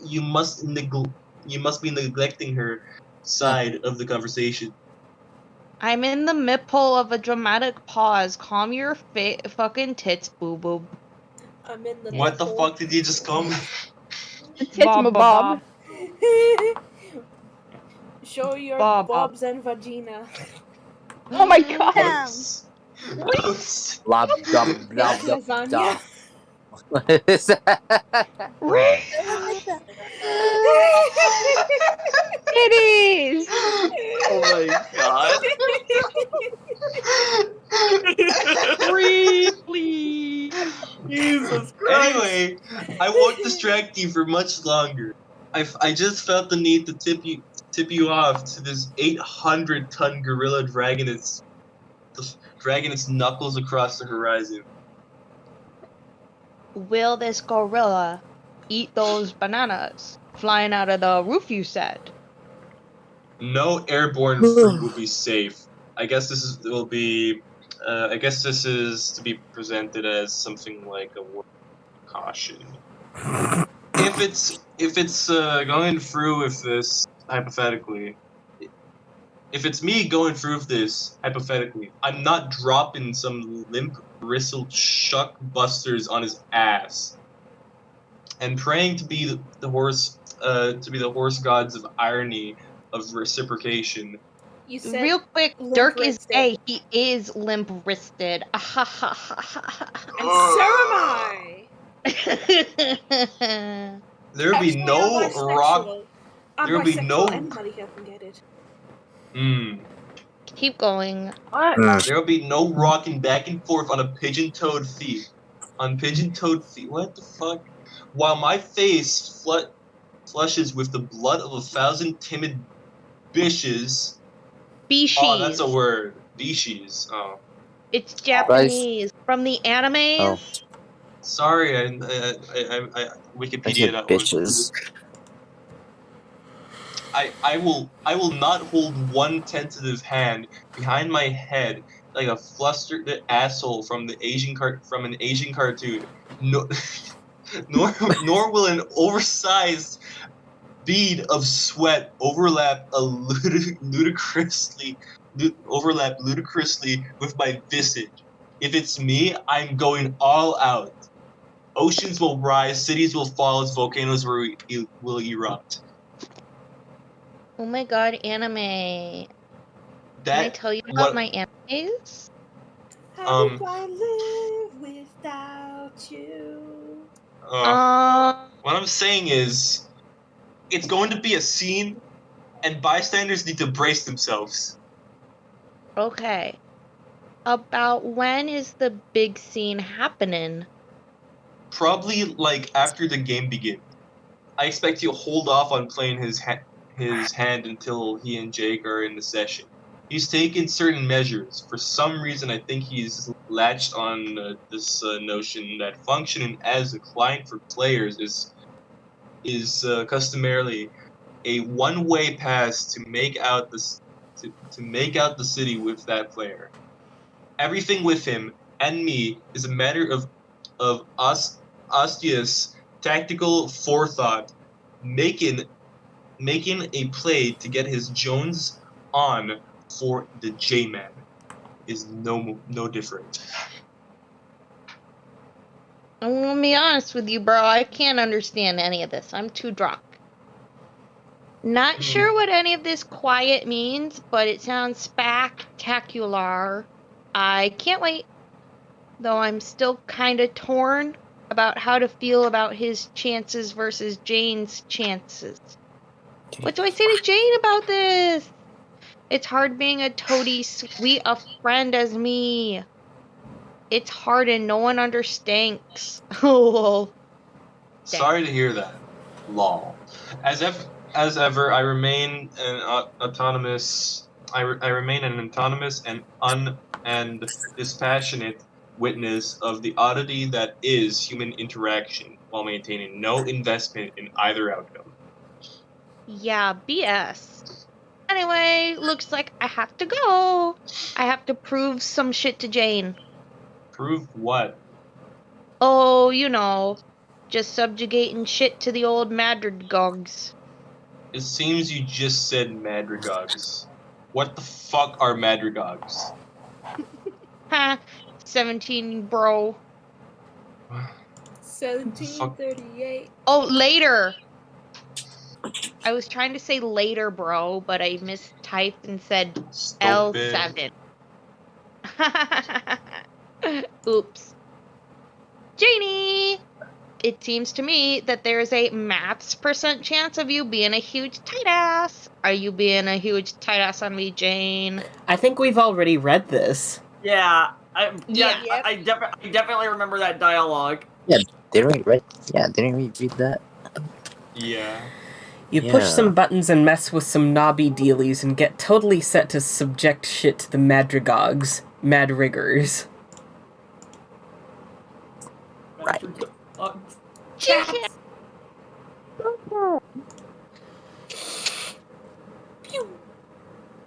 you must be neglecting her side of the conversation. I'm in the middle of a dramatic pause. Calm your fucking tits, boo boo. I'm in the What the fuck did you just call me? Tits Bob. Show your Bob. bobs and vagina. Oh my god. Blah blah blah blah blah. Lasagna. What is that? Titties! Oh my god. Please. Jesus Christ. Anyway, I won't distract you for much longer. I just felt the need to tip you off to this 800-ton gorilla dragging its knuckles across the horizon. Will this gorilla eat those bananas flying out of the roof you said? No airborne fruit will be safe. I guess this is to be presented as something like a word of caution. If it's going through with this hypothetically, if it's me going through with this hypothetically, I'm not dropping some limp bristled shuck busters on his ass and praying to be the horse gods of irony, of reciprocation. You said real quick, limp Dirk is wristed. gay. He is limp wristed. And so am I. There'll be Actually, no I'm rock. bisexual. I'm There'll be bisexual. no. Anybody here can get it. Keep going. There'll be no rocking back and forth on pigeon-toed feet. What the fuck? While my face flushes with the blood of 1,000 timid bishes. Species. Oh, that's a word. Species. Oh. It's Japanese. From the animes. Oh. Sorry, I Wikipedia. Bitches. I will not hold one tentative hand behind my head like a flustered asshole from an Asian cartoon. No, nor will an oversized bead of sweat overlap ludicrously with my visage. If it's me, I'm going all out. Oceans will rise, cities will fall as volcanoes will erupt. Oh my god, anime. Can I tell you about my animes? How do I live without you? What I'm saying is, it's going to be a scene, and bystanders need to brace themselves. Okay. About when is the big scene happening? Probably like after the game begins. I expect he'll hold off on playing his hand until he and Jake are in the session. He's taken certain measures. For some reason, I think he's latched on this notion that functioning as a client for players is customarily a one-way pass to make out the city with that player. Everything with him and me is a matter of ostious tactical forethought, making a play to get his Jones on for the J-Man is no different. I'm gonna be honest with you, bro. I can't understand any of this. I'm too drunk. Not sure what any of this quiet means, but it sounds spectacular. I can't wait. Though I'm still kind of torn about how to feel about his chances versus Jane's chances. What do I say to Jane about this? It's hard being a toady sweet a friend as me. It's hard and no one understands. Oh. Sorry to hear that. Lol. As ever, I remain an autonomous. I remain an autonomous and dispassionate witness of the oddity that is human interaction, while maintaining no investment in either outcome. Yeah, BS. Anyway, looks like I have to go. I have to prove some shit to Jane. Prove what? Oh, you know, just subjugating shit to the old madrigogs. It seems you just said madrigogs. What the fuck are madrigogs? Ha, 17, bro. 1738. Oh, later. I was trying to say later, bro, but I mistyped and said L7. Oops. Janie! It seems to me that there's a maths % chance of you being a huge tight ass. Are you being a huge tight ass on me, Jane? I think we've already read this. Yeah, I definitely remember that dialogue. Yeah, didn't we read that? Yeah. You push some buttons and mess with some knobby dealies and get totally set to subject shit to the madrigogs. Madriggers. Right.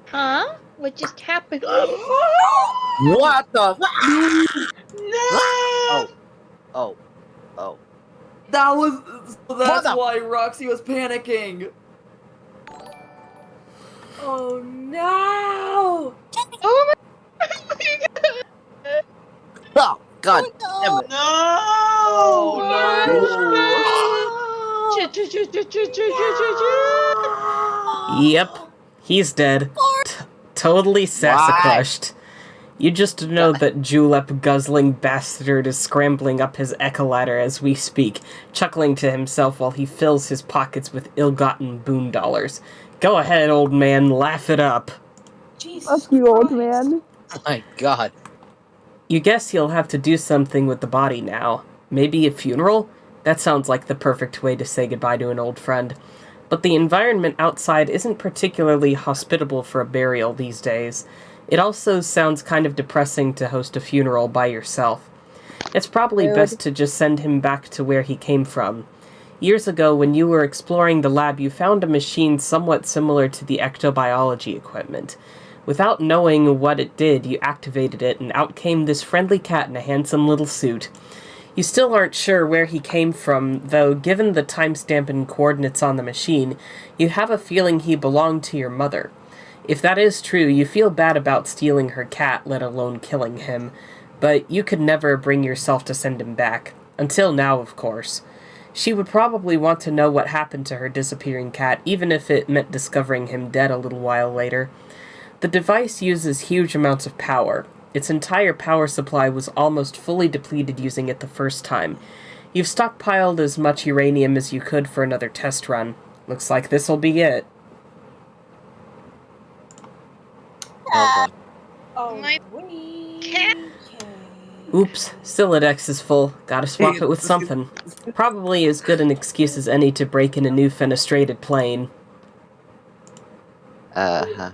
Huh? What just happened? What the? No! Oh. That's why Roxy was panicking. Oh no! Oh Oh God! No! Yep, he's dead. Totally sassacrushed. You just know that julep-guzzling bastard is scrambling up his eccoladder as we speak, chuckling to himself while he fills his pockets with ill-gotten boon dollars. Go ahead, old man, laugh it up. Jesus Fuck you, old man. Oh my God. You guess he'll have to do something with the body now. Maybe a funeral? That sounds like the perfect way to say goodbye to an old friend. But the environment outside isn't particularly hospitable for a burial these days. It also sounds kind of depressing to host a funeral by yourself. It's probably best to just send him back to where he came from. Years ago, when you were exploring the lab, you found a machine somewhat similar to the ectobiology equipment. Without knowing what it did, you activated it, and out came this friendly cat in a handsome little suit. You still aren't sure where he came from, though given the timestamp and coordinates on the machine, you have a feeling he belonged to your mother. If that is true, you feel bad about stealing her cat, let alone killing him, but you could never bring yourself to send him back. Until now, of course. She would probably want to know what happened to her disappearing cat, even if it meant discovering him dead a little while later. The device uses huge amounts of power. Its entire power supply was almost fully depleted using it the first time. You've stockpiled as much uranium as you could for another test run. Looks like this'll be it. Oh, My cat. Oops, Silodex is full. Gotta swap it with something. Probably as good an excuse as any to break in a new fenestrated plane. Uh-huh.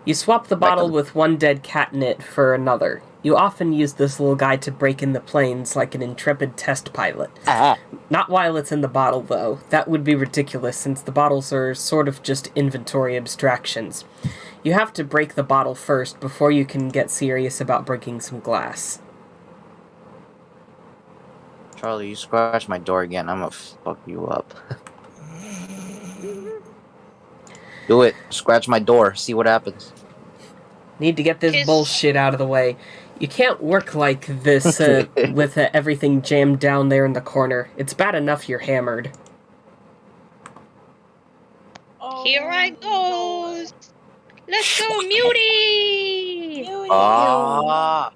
You swap the bottle with one dead cat in it for another. You often use this little guy to break in the planes like an intrepid test pilot. Not while it's in the bottle, though. That would be ridiculous, since the bottles are sort of just inventory abstractions. You have to break the bottle first before you can get serious about breaking some glass. Charlie, you scratch my door again, I'm gonna fuck you up. Do it. Scratch my door. See what happens. Need to get this bullshit out of the way. You can't work like this with everything jammed down there in the corner. It's bad enough you're hammered. Here I goes. Let's go, Mutie! Ah!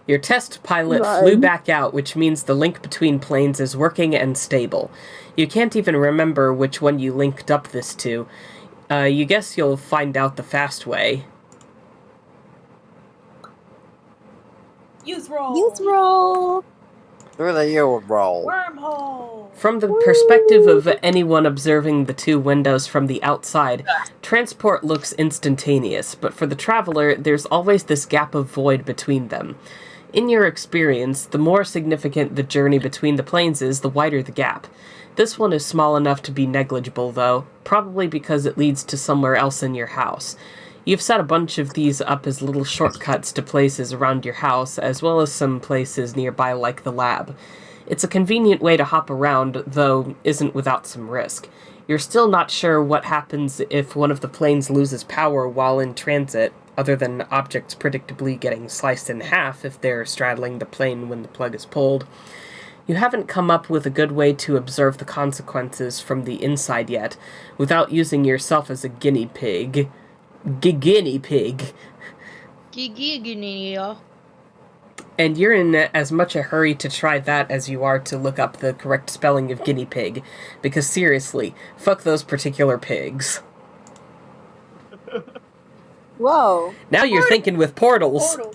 Your test pilot flew back out, which means the link between planes is working and stable. You can't even remember which one you linked up this to. You guess you'll find out the fast way. Youth roll. Youth roll. Through the year roll. Wormhole. From the perspective of anyone observing the two windows from the outside, transport looks instantaneous, but for the traveler, there's always this gap of void between them. In your experience, the more significant the journey between the planes is, the wider the gap. This one is small enough to be negligible, though, probably because it leads to somewhere else in your house. You've set a bunch of these up as little shortcuts to places around your house, as well as some places nearby like the lab. It's a convenient way to hop around, though isn't without some risk. You're still not sure what happens if one of the planes loses power while in transit, other than objects predictably getting sliced in half if they're straddling the plane when the plug is pulled. You haven't come up with a good way to observe the consequences from the inside yet, without using yourself as a guinea pig. Guinea pig. And you're in as much a hurry to try that as you are to look up the correct spelling of guinea pig, because seriously, fuck those particular pigs. Whoa. Now you're thinking with portals. Portal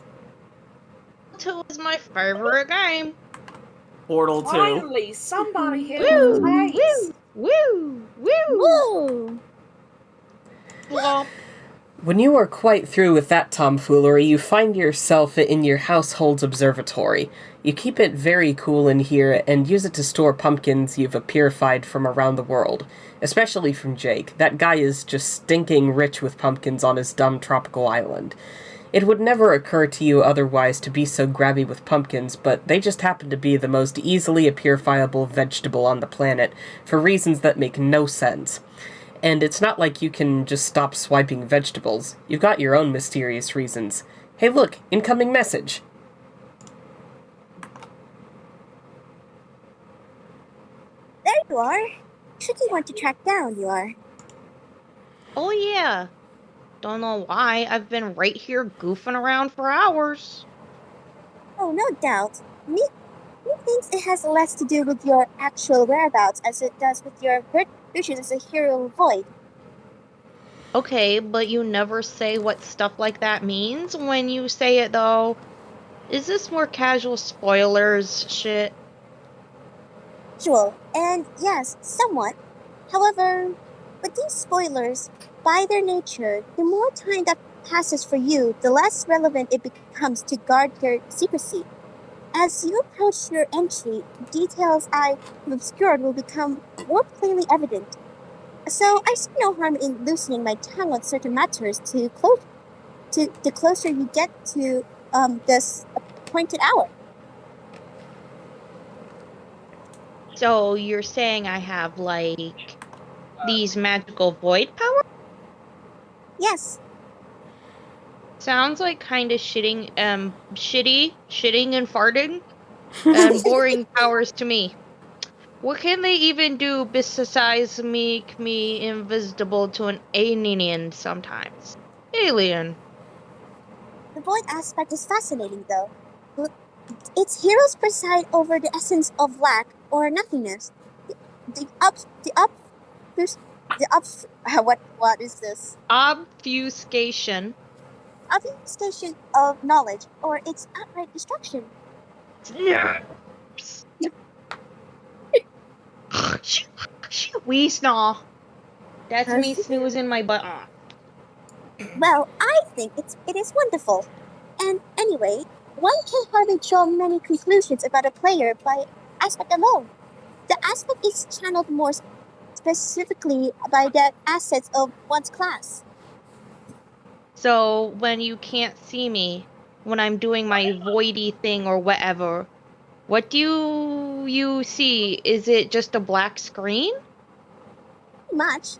2 is my favorite game. Portal 2. Finally, somebody hit Woo! the face. Woo! Woo! Well, When you are quite through with that tomfoolery, you find yourself in your household's observatory. You keep it very cool in here and use it to store pumpkins you've purified from around the world. Especially from Jake. That guy is just stinking rich with pumpkins on his dumb tropical island. It would never occur to you otherwise to be so grabby with pumpkins, but they just happen to be the most easily purifiable vegetable on the planet, for reasons that make no sense. And it's not like you can just stop swiping vegetables. You've got your own mysterious reasons. Hey look, incoming message. There you are. Tricky one to track down, you are. oh yeah. Don't know why. I've been right here goofing around for hours. Oh, no doubt. Me thinks it has less to do with your actual whereabouts as it does with your virtues as a hero of void. Okay, but you never say what stuff like that means when you say it, though. Is this more casual spoilers shit? Casual, and yes, somewhat. However, with these spoilers, by their nature, the more time that passes for you, the less relevant it becomes to guard their secrecy. As you approach your entry, details I have obscured will become more plainly evident. So I see no harm in loosening my tongue on certain matters the closer you get to this appointed hour. So you're saying I have, like, these magical void powers? Yes. Sounds like kind of shitting and farting. and boring powers to me. What can they even do besides make me invisible to an alien sometimes? Alien. The void aspect is fascinating, though. Its heroes preside over the essence of lack or nothingness. What is this? Obfuscation. Obfuscation of knowledge, or its outright destruction. Wee snaw. That's me snoozing my butt on. Well, I think it is wonderful. And anyway, one can hardly draw many conclusions about a player by aspect alone. The aspect is channeled more specifically by the assets of one's class. So when you can't see me, when I'm doing my voidy thing or whatever, what do you see? Is it just a black screen? Much.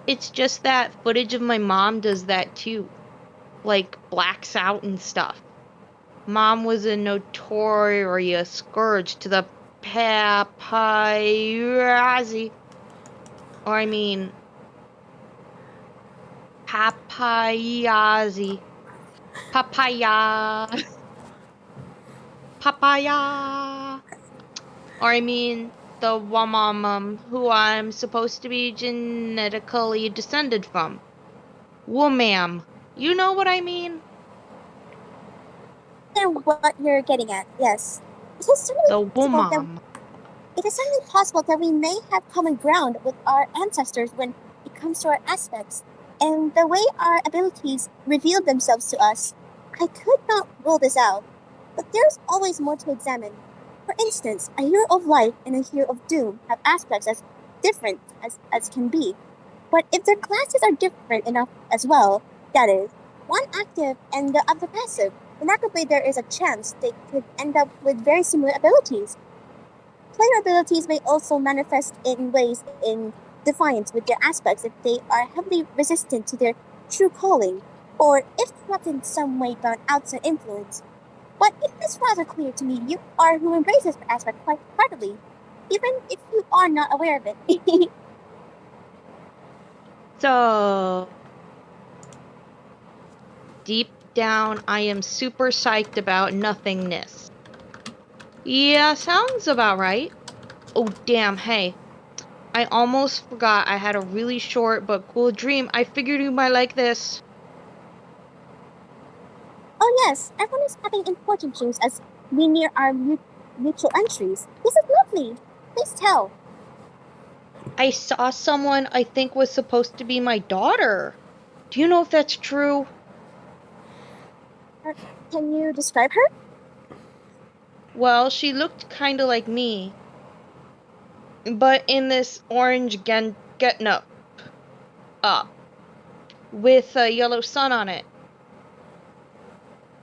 It's just that footage of my mom does that too. Like, blacks out and stuff. Mom was a notorious scourge to the paparazzi. Or I mean... paparazzi. Papaya. Papaya. Or I mean... the woman who I'm supposed to be genetically descended from. Woman. You know what I mean? And what you're getting at, yes. It is certainly possible that we may have common ground with our ancestors when it comes to our aspects, and the way our abilities reveal themselves to us. I could not rule this out, but there's always more to examine. For instance, a hero of light and a hero of doom have aspects as different as can be. But if their classes are different enough as well, that is, one active and the other passive, remarkably there is a chance they could end up with very similar abilities. Player abilities may also manifest in ways in defiance with their aspects if they are heavily resistant to their true calling, or if corrupted in some way by an outside influence. But it is rather clear to me you are who embraces the aspect quite heartily, even if you are not aware of it. So, deep down, I am super psyched about nothingness. Yeah, sounds about right. Oh, damn, hey. I almost forgot I had a really short but cool dream. I figured you might like this. Oh yes, everyone is having important dreams as we near our mutual entries. This is lovely. Please tell. I saw someone I think was supposed to be my daughter. Do you know if that's true? Can you describe her? Well, she looked kinda like me. But in this orange get-up. With a yellow sun on it.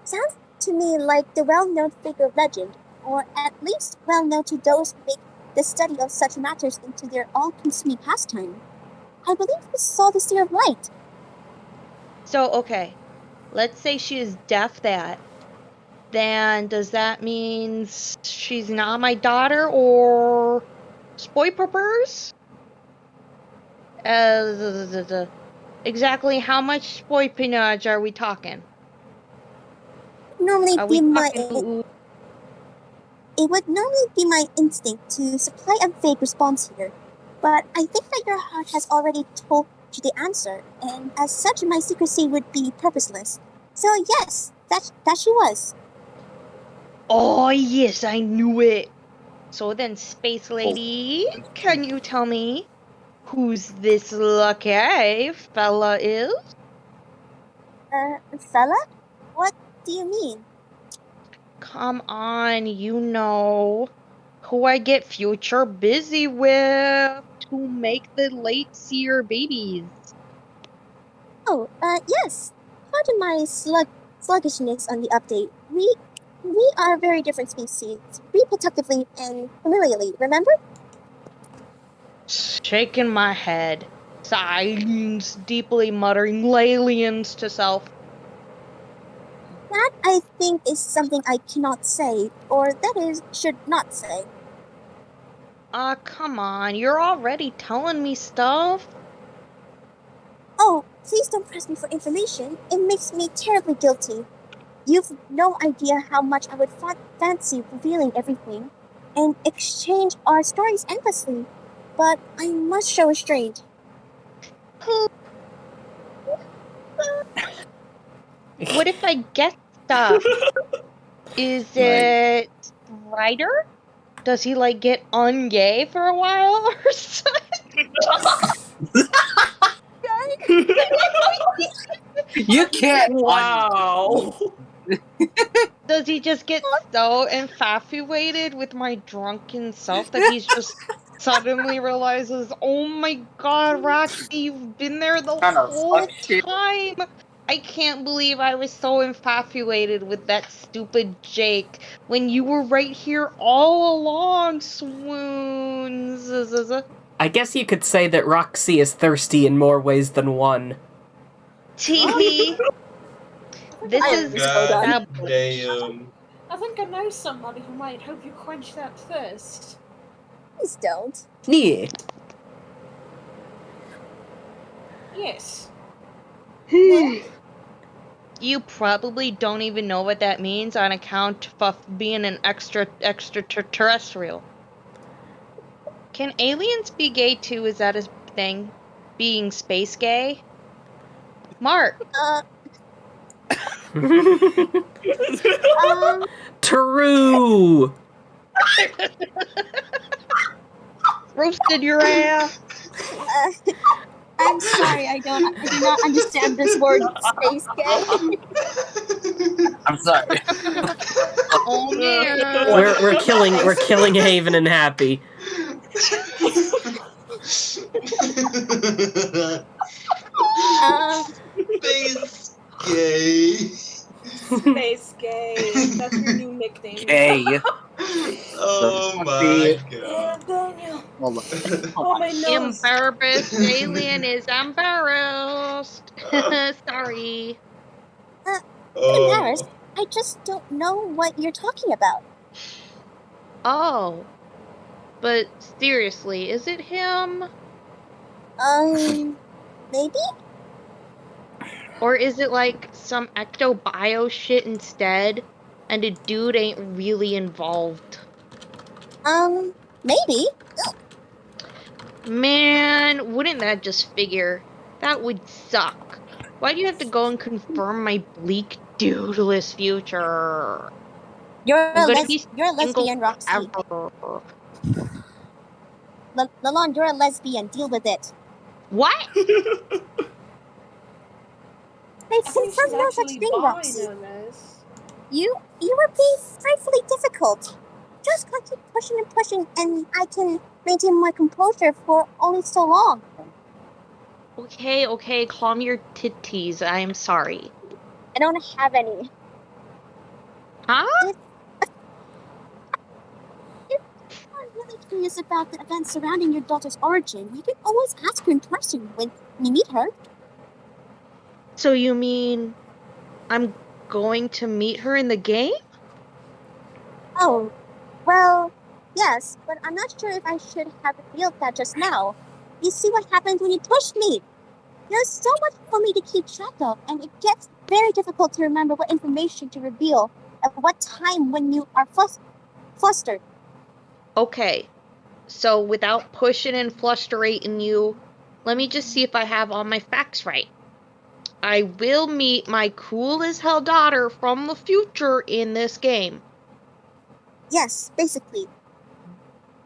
Sounds to me like the well-known figure of legend, or at least well-known to those who make the study of such matters into their all-consuming pastime. I believe you saw the Seer of Light. So, okay. Let's say she is deaf then does that mean she's not my daughter, or spoy purpers? Exactly how much spoy pinage are we talking? It would normally be my instinct to supply a vague response here, but I think that your heart has already told you the answer, and as such my secrecy would be purposeless. So yes, that she was. Oh yes, I knew it. So then, Space Lady, can you tell me who's this lucky fella is? Fella? What do you mean? Come on, you know who I get future busy with to make the late seer babies. Oh, yes. Pardon my sluggishness on the update. We are very different species, reproductively and familially, remember? Shaking my head. sighs, deeply muttering Lalians to self. That, I think, is something I cannot say, or that is, should not say. Come on, you're already telling me stuff. Oh, please don't press me for information. It makes me terribly guilty. You've no idea how much I would fancy revealing everything and exchange our stories endlessly, but I must show restraint. What if I get stuff? Is it Ryder? Does he like get ungay for a while or something? You can't. Wow. Does he just get so infatuated with my drunken self that he's just suddenly realizes, oh my god, Roxy, you've been there the whole time. I can't believe I was so infatuated with that stupid Jake when you were right here all along, swoons. I guess you could say that Roxy is thirsty in more ways than one. Teehee. This is God damn. I think I know somebody who might help you quench that thirst. Please don't. Yeah. Yes. You probably don't even know what that means on account of being an extraterrestrial. Can aliens be gay too? Is that a thing? Being space gay? Mark. True. Roasted your ass. I'm sorry, I do not understand this word space gay. I'm sorry. Oh man. We're killing Haven and Happy. Space gay. Space gay. That's your new nickname. Gay. Oh my god. Yeah, Daniel. Hold on. Oh, my nose. Embarrassed alien is embarrassed. Sorry. Embarrassed? I just don't know what you're talking about. Oh. But seriously, is it him? Maybe? Or is it like some ectobio shit instead, and the dude ain't really involved? Maybe. Man, wouldn't that just figure? That would suck. Why do you have to go and confirm my bleak, dudeless future? You're a lesbian, Roxy. Lalonde, you're a lesbian. Deal with it. What? They confirm no such thing, Roxy. You were being frightfully difficult. Just gotta keep pushing and pushing, and I can maintain my composure for only so long. Okay, calm your titties. I am sorry. I don't have any. Huh? If you're really curious about the events surrounding your daughter's origin, you can always ask her in person when you meet her. So you mean I'm going to meet her in the game? Oh, well, yes, but I'm not sure if I should have revealed that just now. You see what happens when you push me. There's so much for me to keep track of, and it gets very difficult to remember what information to reveal at what time when you are flustered. Okay, so without pushing and flusterating you, let me just see if I have all my facts right. I will meet my cool as hell daughter from the future in this game. Yes, basically.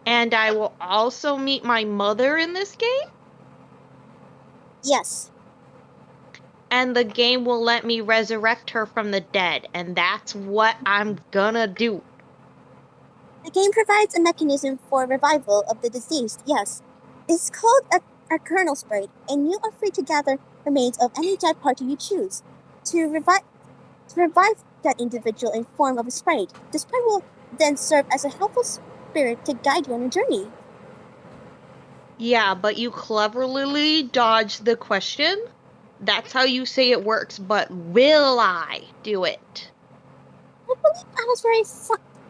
And I will also meet my mother in this game? Yes. And the game will let me resurrect her from the dead, and that's what I'm gonna do. The game provides a mechanism for revival of the deceased, yes. It's called a kernel sprite, and you are free to gather remains of any dead party you choose. To revive that individual in form of a sprite, the sprite will then serve as a helpful spirit to guide you on a journey. Yeah, but you cleverly dodged the question. That's how you say it works, but will I do it? I believe I was very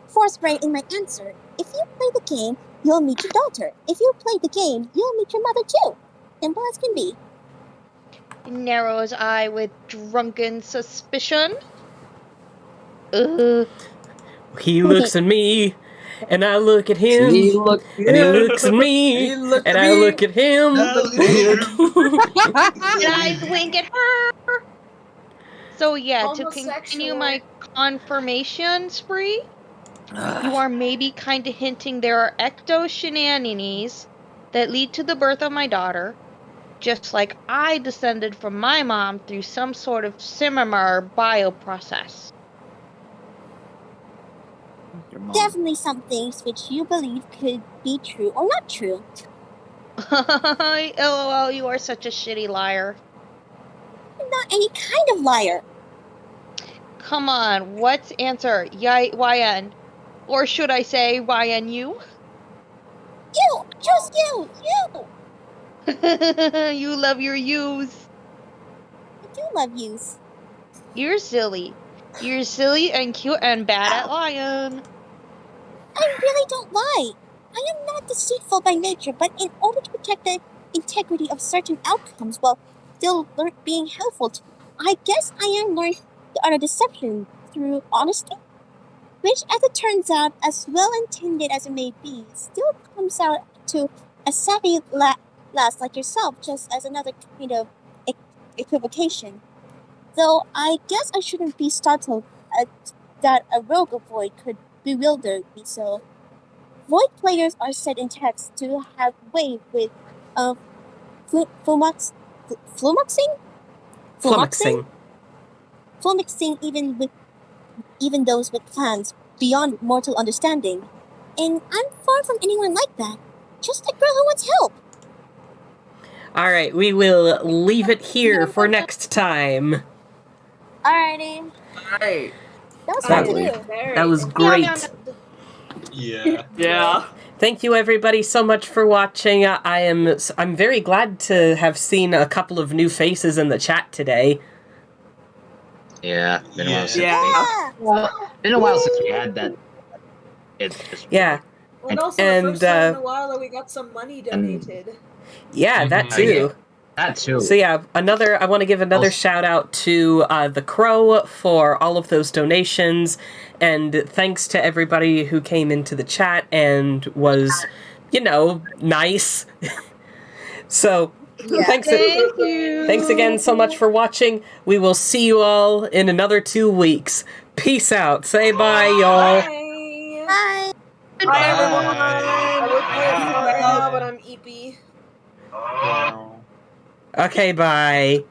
forthright in my answer. If you play the game, you'll meet your daughter. If you play the game, you'll meet your mother too. Simple as can be. Narrows eye with drunken suspicion. He looks at me, and I look at him, and he looks at me, and I look at him. And I wink at her. So yeah, to continue Homosexual. my confirmation spree, you are maybe kind of hinting there are ecto shenanigans that lead to the birth of my daughter, just like I descended from my mom through some sort of similar bioprocess. Definitely some things which you believe could be true or not true. LOL, you are such a shitty liar. I'm not any kind of liar. Come on, what's answer? YN. Or should I say YNU? You! Just you! You! You love your yous. I do love yous. You're silly. You're silly and cute and bad at lying. I really don't lie. I am not deceitful by nature, but in order to protect the integrity of certain outcomes while still being helpful to, I guess I am learning the art of deception through honesty, which, as it turns out, as well-intended as it may be, still comes out to a savvy lass like yourself just as another kind of equivocation. Though I guess I shouldn't be startled that a rogue void could bewilder me so. Void players are said in text to have way with flummoxing even those with plans beyond mortal understanding. And I'm far from anyone like that. Just a girl who wants help. Alright, we will leave it here for next time. Alrighty. Alright. That was fun to do. That was great. Yeah. Thank you everybody so much for watching. I'm very glad to have seen a couple of new faces in the chat today. Yeah, been a while since Yeah. been a while since we had that. It's just Yeah. And also the first time in a while that we got some money donated. Yeah, that too. That too. So yeah, I want to give another shout out to the Crow for all of those donations, and thanks to everybody who came into the chat and was, nice. So thanks again so much for watching. We will see you all in another 2 weeks. Peace out. Say bye, y'all. Bye. Bye, everyone. I would play it for now, but I'm eepy. Okay, bye.